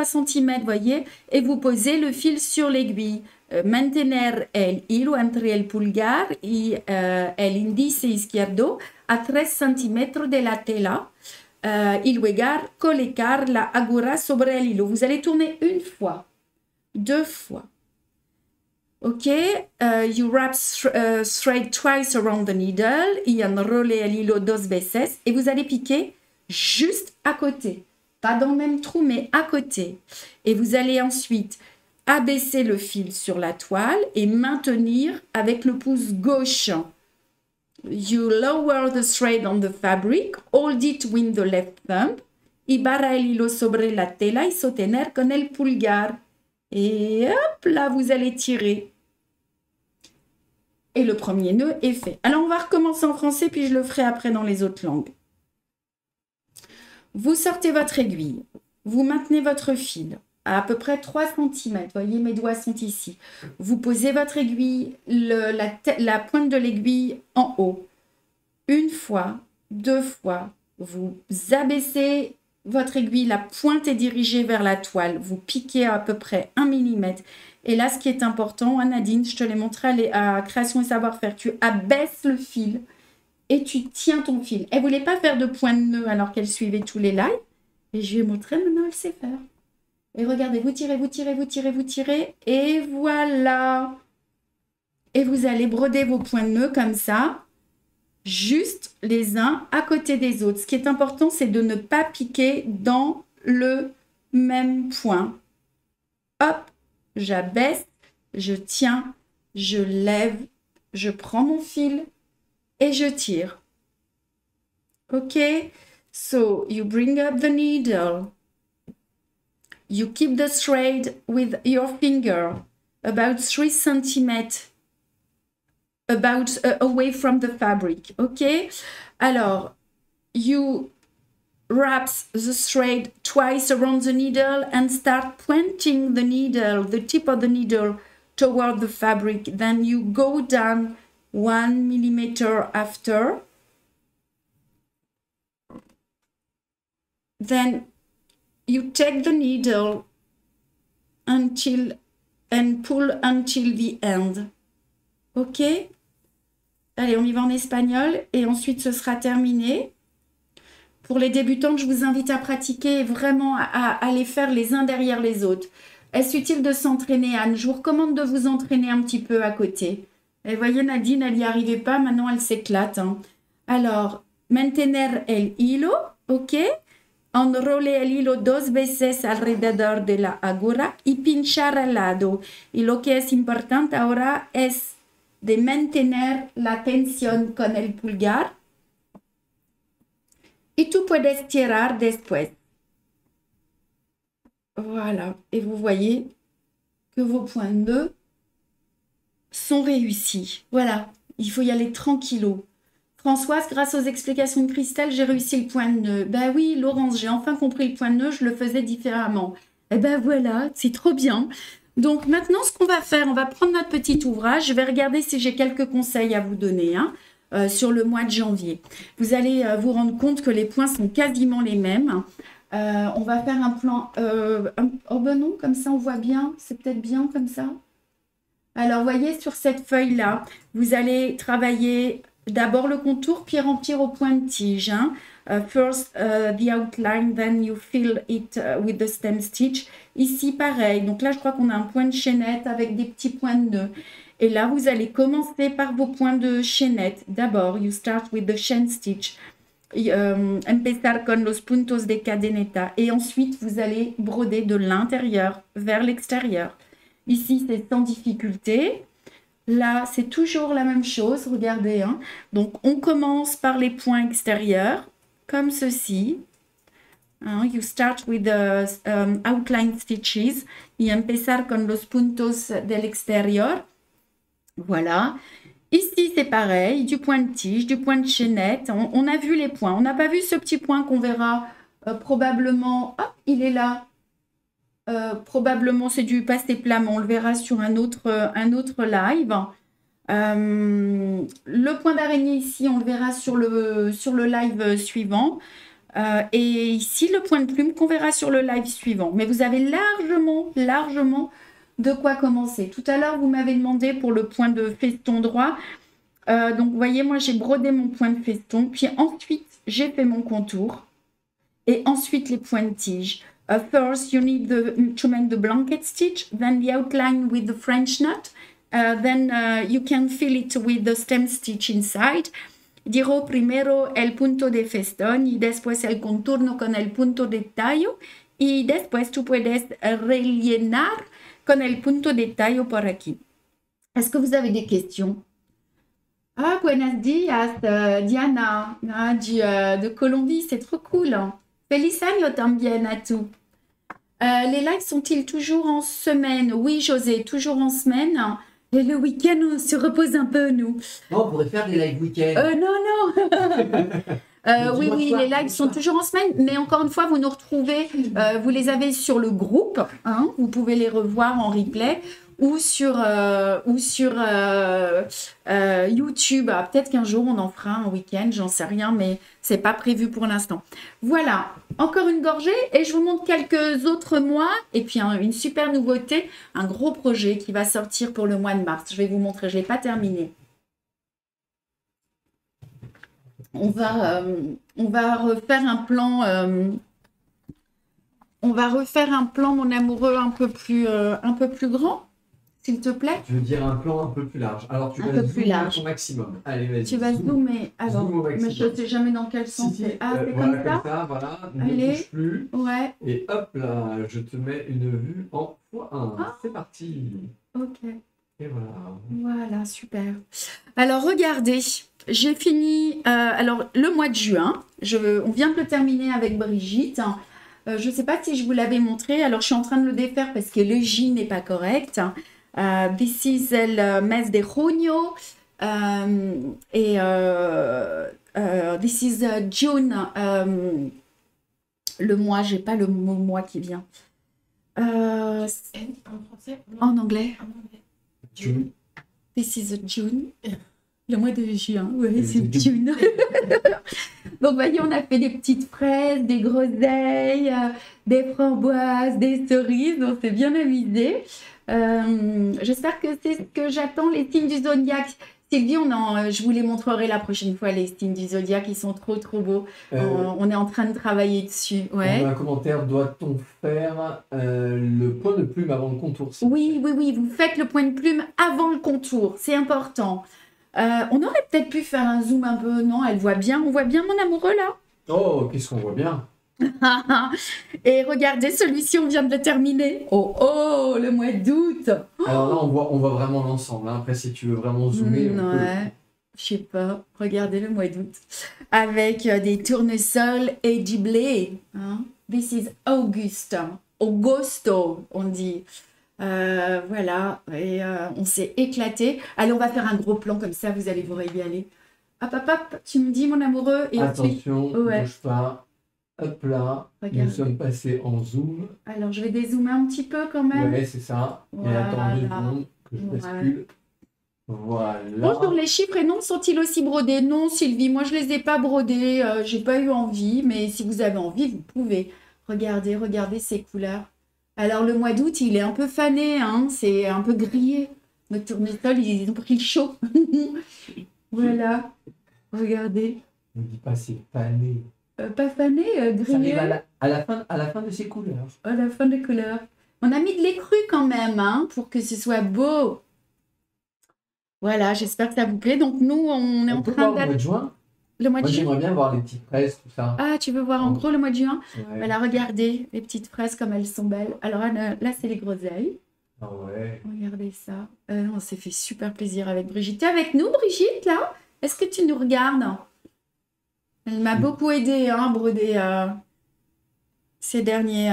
cm, voyez, et vous posez le fil sur l'aiguille. Mantener el hilo entre el pulgar y el índice izquierdo a 3 cm de la tela y luego colocar la aguja sobre el hilo. Vous allez tourner une fois, deux fois. Ok, you wrap thread twice around the needle y enrolle el hilo dos veces et vous allez piquer juste à côté, pas dans le même trou mais à côté. Et vous allez ensuite abaisser le fil sur la toile et maintenir avec le pouce gauche. You lower the thread on the fabric, hold it with the left thumb, y barra el hilo sobre la tela y sostener con el pulgar. Et hop, là, vous allez tirer. Et le premier nœud est fait. Alors, on va recommencer en français, puis je le ferai après dans les autres langues. Vous sortez votre aiguille. Vous maintenez votre fil à peu près 3 cm. Vous voyez, mes doigts sont ici. Vous posez votre aiguille, la pointe de l'aiguille en haut. Une fois, deux fois, vous abaissez votre aiguille, la pointe est dirigée vers la toile. Vous piquez à peu près 1 mm. Et là, ce qui est important, Nadine, je te l'ai montré à Création et Savoir-faire, tu abaisses le fil et tu tiens ton fil. Elle ne voulait pas faire de point de nœud alors qu'elle suivait tous les lives. Et je lui ai montré, maintenant elle sait faire. Et regardez, vous tirez, vous tirez, vous tirez, vous tirez. Et voilà. Et vous allez broder vos points de nœud comme ça, juste les uns à côté des autres. Ce qui est important, c'est de ne pas piquer dans le même point. Hop, j'abaisse, je tiens, je lève, je prends mon fil et je tire. Ok? So, you bring up the needle. You keep the thread with your finger about 3 cm away from the fabric. Okay? Alors, you wrap the thread twice around the needle and start pointing the needle, the tip of the needle toward the fabric. Then you go down 1 millimeter after. Then you take the needle and pull until the end. Ok? Allez, on y va en espagnol et ensuite ce sera terminé. Pour les débutantes, je vous invite à pratiquer vraiment à les faire les uns derrière les autres. Est-ce utile de s'entraîner, Anne? Je vous recommande de vous entraîner un petit peu à côté. Et voyez, Nadine, elle n'y arrivait pas, maintenant elle s'éclate. Hein. Alors, mantener el hilo, ok. Enrolle el hilo 2 veces alrededor de la aguja y pinchar al lado. Y lo que es importante ahora es de mantener la tensión con el pulgar. Y tú puedes tirar después. Voilà. Et vous voyez que vos points de nœud sont réussis. Voilà. Il faut y aller tranquillo. Françoise, grâce aux explications de Christelle, j'ai réussi le point de nœud. Ben oui, Laurence, j'ai enfin compris le point de nœud, je le faisais différemment. Et ben voilà, c'est trop bien. Donc maintenant, ce qu'on va faire, on va prendre notre petit ouvrage. Je vais regarder si j'ai quelques conseils à vous donner sur le mois de janvier. Vous allez vous rendre compte que les points sont quasiment les mêmes. On va faire un plan... oh ben non, comme ça on voit bien. C'est peut-être bien comme ça. Alors, voyez, sur cette feuille-là, vous allez travailler... D'abord le contour, puis remplir au point de tige. Hein. First the outline, then you fill it with the stem stitch. Ici, pareil. Donc là, je crois qu'on a un point de chaînette avec des petits points de nœud. Et là, vous allez commencer par vos points de chaînette. D'abord, you start with the chain stitch. Empezar con los puntos de cadeneta. Et ensuite, vous allez broder de l'intérieur vers l'extérieur. Ici, c'est sans difficulté. Là, c'est toujours la même chose, regardez. Hein. Donc, on commence par les points extérieurs, comme ceci. Hein, you start with the outline stitches y empezar con los puntos del exterior. Voilà. Ici, c'est pareil, du point de tige, du point de chaînette. On a vu les points. On n'a pas vu ce petit point qu'on verra probablement. Hop, il est là. Probablement c'est du passé plat, mais on le verra sur un autre live. Le point d'araignée ici, on le verra sur le live suivant. Et ici, le point de plume qu'on verra sur le live suivant. Mais vous avez largement de quoi commencer. Tout à l'heure, vous m'avez demandé pour le point de feston droit. Donc, vous voyez, moi, j'ai brodé mon point de feston. Puis ensuite, j'ai fait mon contour. Et ensuite, les points de tige. First, you need to make the blanket stitch, then the outline with the French knot, then you can fill it with the stem stitch inside. Dirò primero el punto de festón y después el contorno con el punto de tallo y después tú puedes rellenar con el punto de tallo por aquí. Est-ce que vous avez des questions? Ah, buenos días, Diana, de Colombie, c'est trop cool. Feliz año también a tú. Les lives sont-ils toujours en semaine? Oui, José, toujours en semaine. Et le week-end, on se repose un peu, nous. Non, on pourrait faire des lives week-end. Non. Oui, les lives sont toujours en semaine. Mais encore une fois, vous nous retrouvez, vous les avez sur le groupe. Hein, vous pouvez les revoir en replay. Ou sur YouTube. Ah, peut-être qu'un jour, on en fera un week-end, j'en sais rien, mais c'est pas prévu pour l'instant. Voilà, encore une gorgée et je vous montre quelques autres mois. Et puis, une super nouveauté, un gros projet qui va sortir pour le mois de mars. Je vais vous montrer, je ne l'ai pas terminé. On va refaire un plan... on va refaire un plan, mon amoureux, un peu plus grand. S'il te plaît. Tu veux dire un plan un peu plus large. Alors, tu vas zoomer au maximum. Allez, vas-y. Tu vas zoomer. Alors, mais je ne sais jamais dans quel sens. Si, c'est voilà, comme ça. Voilà. Allez. Ne bouge plus. Ouais. Et hop là, je te mets une vue en x1. Ah. C'est parti. Ok. Et voilà. Voilà, super. Alors, regardez. J'ai fini. Alors, le mois de juin. On vient de le terminer avec Brigitte. Je ne sais pas si je vous l'avais montré. Alors, je suis en train de le défaire parce que le J n'est pas correct. This is el mes de junio this is June, le mois, j'ai pas le mot mois qui vient. En français? En anglais. June. This is June. Le mois de juin, oui, c'est June. Donc, voyez, on a fait des petites fraises, des groseilles, des framboises, des cerises. On s'est bien amusé. J'espère que c'est ce que j'attends, les signes du zodiaque. Sylvie, je vous les montrerai la prochaine fois, les signes du zodiaque, ils sont trop trop beaux. On est en train de travailler dessus. Ouais. On a un commentaire, doit-on faire le point de plume avant le contour? Oui, vous faites le point de plume avant le contour, c'est important. On aurait peut-être pu faire un zoom un peu, non, on voit bien mon amoureux là. Oh, qu'est-ce qu'on voit bien. Et regardez, celui-ci, on vient de le terminer. Oh, le mois d'août. Alors là, on voit vraiment l'ensemble. Hein. Après, si tu veux vraiment zoomer, on peut. Ouais, je sais pas. Regardez le mois d'août. Avec des tournesols et du blé. Hein. This is Augusto, on dit. Voilà, et on s'est éclaté. Allez, on va faire un gros plan comme ça, vous allez vous régaler. Hop, tu me dis, mon amoureux. Et attention, ouais. bouge pas. Hop là, Regarde. nous sommes passés en zoom. Alors, je vais dézoomer un petit peu quand même. Ouais, c'est ça. Voilà. Et attends 2 secondes que je bascule. Voilà. Bonjour, les chiffres et noms sont-ils aussi brodés? Non, Sylvie, moi je les ai pas brodés. J'ai pas eu envie, mais si vous avez envie, vous pouvez. Regardez ces couleurs. Alors, le mois d'août, il est un peu fané, hein, c'est un peu grillé. Nos tournesols, ils ont pris le chaud. Voilà, regardez. Ne dis pas c'est fané. Pas fané, Ça grillé. arrive à la fin de ces couleurs. À la fin des couleurs. On a mis de l'écru quand même, hein, pour que ce soit beau. Voilà, j'espère que ça vous plaît. Donc, nous, on est en peut train voir le mois de juin. Le mois de Moi, juin. j'aimerais bien voir les petites fraises, tout ça. Ah, tu veux voir en gros le mois de juin? Ouais. Voilà, regardez les petites fraises comme elles sont belles. Alors là, c'est les groseilles. Ah ouais. Regardez ça. On s'est fait super plaisir avec Brigitte. T'es avec nous, Brigitte, là? Est-ce que tu nous regardes? Elle m'a beaucoup aidée hein, à broder ces derniers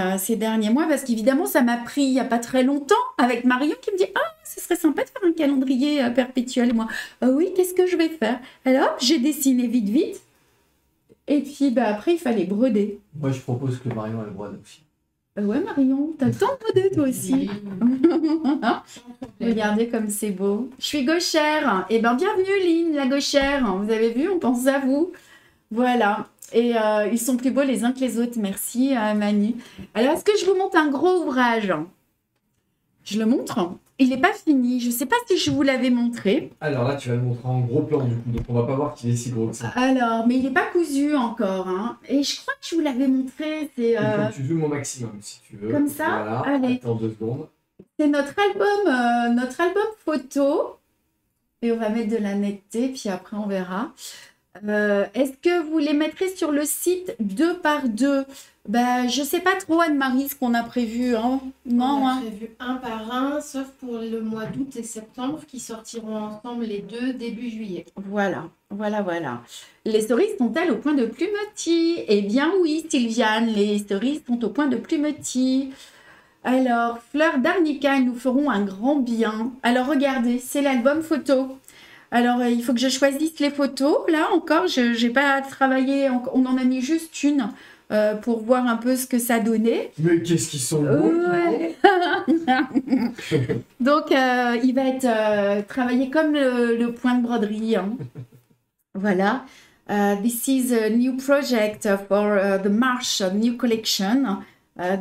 mois parce qu'évidemment, ça m'a pris il n'y a pas très longtemps avec Marion qui me dit « Ah, ce serait sympa de faire un calendrier perpétuel. » Et moi, « Ah oui, qu'est-ce que je vais faire ?» Alors, j'ai dessiné vite. Et puis, après, il fallait broder. Moi, je propose que Marion elle brode aussi. Ouais, Marion, t'as le temps de broder, toi aussi. Regardez comme c'est beau. Je suis gauchère. Eh bien, bienvenue, Lynn, la gauchère. Vous avez vu, on pense à vous. Voilà. Et ils sont plus beaux les uns que les autres. Merci, Manu. Alors, est-ce que je vous montre un gros ouvrage? Je le montre. Il n'est pas fini. Je ne sais pas si je vous l'avais montré. Alors là, tu vas le montrer en gros plan, du coup. Donc, on va pas voir qu'il est si gros que ça. Alors, mais il n'est pas cousu encore. Hein. Et je crois que je vous l'avais montré. C'est Il faut que tu zoomes au maximum, si tu veux. Comme ça. Voilà. Allez. Attends 2 secondes. C'est notre album photo. Et on va mettre de la netteté, puis après on verra. Est-ce que vous les mettrez sur le site 2 par 2? Je sais pas trop, Anne-Marie, ce qu'on a prévu. Hein. Non, On a hein. prévu un par un, sauf pour le mois d'août et septembre, qui sortiront ensemble les deux début juillet. Voilà. Les cerises sont-elles au point de plumetis? Eh bien oui, Sylviane, les cerises sont au point de plumetis. Alors, fleurs d'arnica, elles nous feront un grand bien. Alors, regardez, c'est l'album photo. Alors, il faut que je choisisse les photos. Là, encore, je n'ai pas travaillé. On en a mis juste une pour voir un peu ce que ça donnait. Mais qu'est-ce qu'ils sont beaux! Ouais. Donc, il va être travaillé comme le point de broderie. Hein. Voilà. This is a new project for the March new collection.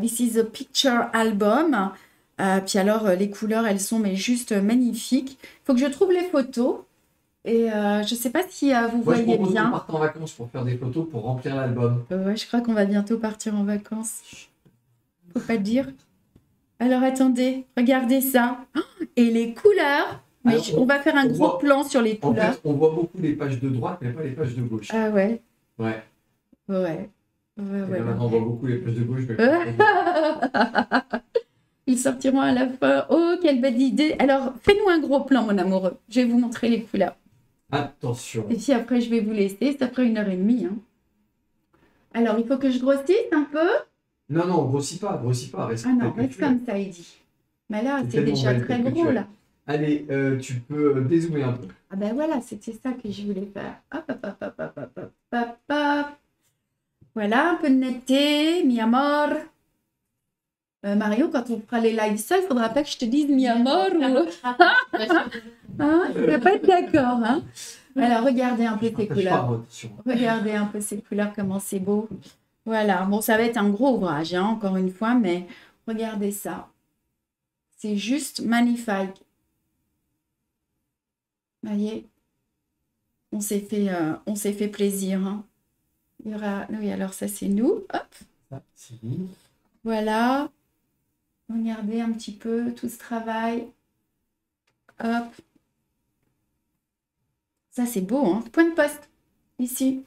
This is a picture album. Puis alors, les couleurs, elles sont mais juste magnifiques. Il faut que je trouve les photos. Et je ne sais pas si vous Moi, je voyez propose qu'on bien. parte en vacances pour faire des photos pour remplir l'album. Ouais, je crois qu'on va bientôt partir en vacances. Faut pas le dire. Alors, attendez. Regardez ça. Oh, et les couleurs. Mais Alors, on va faire un on gros voit- plan sur les En couleurs. fait, on voit beaucoup les pages de droite, mais pas les pages de gauche. Ah ouais. Ouais. Ouais. Et là, maintenant, on voit beaucoup les pages de gauche, mais Ouais. Ils sortiront à la fin. Oh, quelle belle idée. Alors, fais-nous un gros plan, mon amoureux. Je vais vous montrer les couleurs. Attention. Et puis après, je vais vous laisser. Ça fera 1h30. Hein. Alors, il faut que je grossisse un peu. Non, grossis pas. Reste Ah non, tel que reste tu es. comme ça, il dit. Mais là, C'est c'est tellement déjà belle très tel que tu gros, es. là. Allez, tu peux dézoomer un peu. Ah ben voilà, c'était ça que je voulais faire. Hop. Voilà, un peu de netteté, mi amor. Mario, quand on fera les lives seuls, il ne faudra pas que je te dise mi amor ou... Hein, tu ne vas pas être d'accord. Hein. Alors, regardez un peu ces Partage couleurs. pas, attention. Regardez un peu ces couleurs, comment c'est beau. Voilà, bon, ça va être un gros ouvrage, hein, encore une fois, mais regardez ça. C'est juste magnifique. Vous voyez, on s'est fait plaisir. Hein. Il y aura... Oui, alors ça, c'est nous. Hop, Ça, c'est voilà. Regardez un petit peu tout ce travail. Hop. Ça, c'est beau, hein. Point de poste, ici.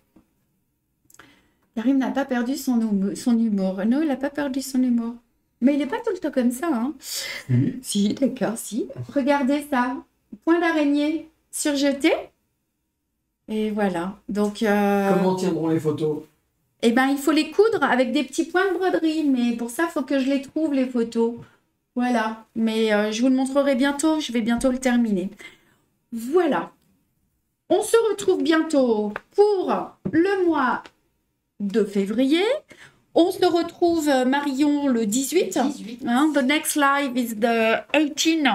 Karim n'a pas perdu son humour. Non, il n'a pas perdu son humour. Mais il n'est pas tout le temps comme ça, hein. Si, d'accord, si. Regardez ça. Point d'araignée surjeté. Et voilà. Donc, Comment tiendront les photos? eh ben, il faut les coudre avec des petits points de broderie. Mais pour ça, il faut que je les trouve, les photos. Voilà. Mais je vous le montrerai bientôt. Je vais bientôt le terminer. Voilà. On se retrouve bientôt pour le mois de février. On se retrouve, Marion, le 18. 18. Hein, the next live is the 18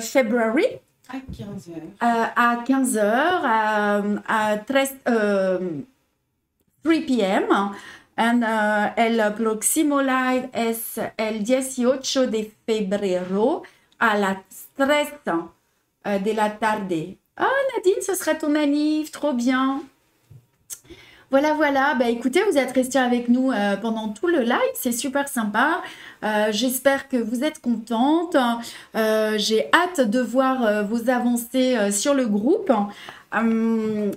February À 15h. à 15h, à 3 p.m. And el próximo live es el 18 de febrero a las 3 de la tarde. Ah, Nadine, ce sera ton anniv, trop bien. Voilà, voilà. Bah, écoutez, vous êtes restés avec nous pendant tout le live. C'est super sympa. J'espère que vous êtes contentes. J'ai hâte de voir vos avancées sur le groupe.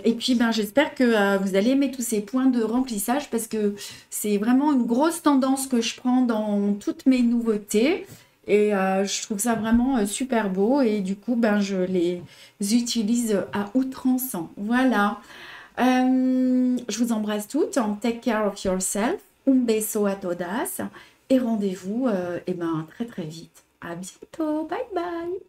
Et puis, ben, j'espère que vous allez aimer tous ces points de remplissage parce que c'est vraiment une grosse tendance que je prends dans toutes mes nouveautés. Et je trouve ça vraiment super beau. Et du coup, ben, je les utilise à outrance. Voilà. Je vous embrasse toutes. Take care of yourself. Un beso a todas. Et rendez-vous très très vite. À bientôt. Bye bye.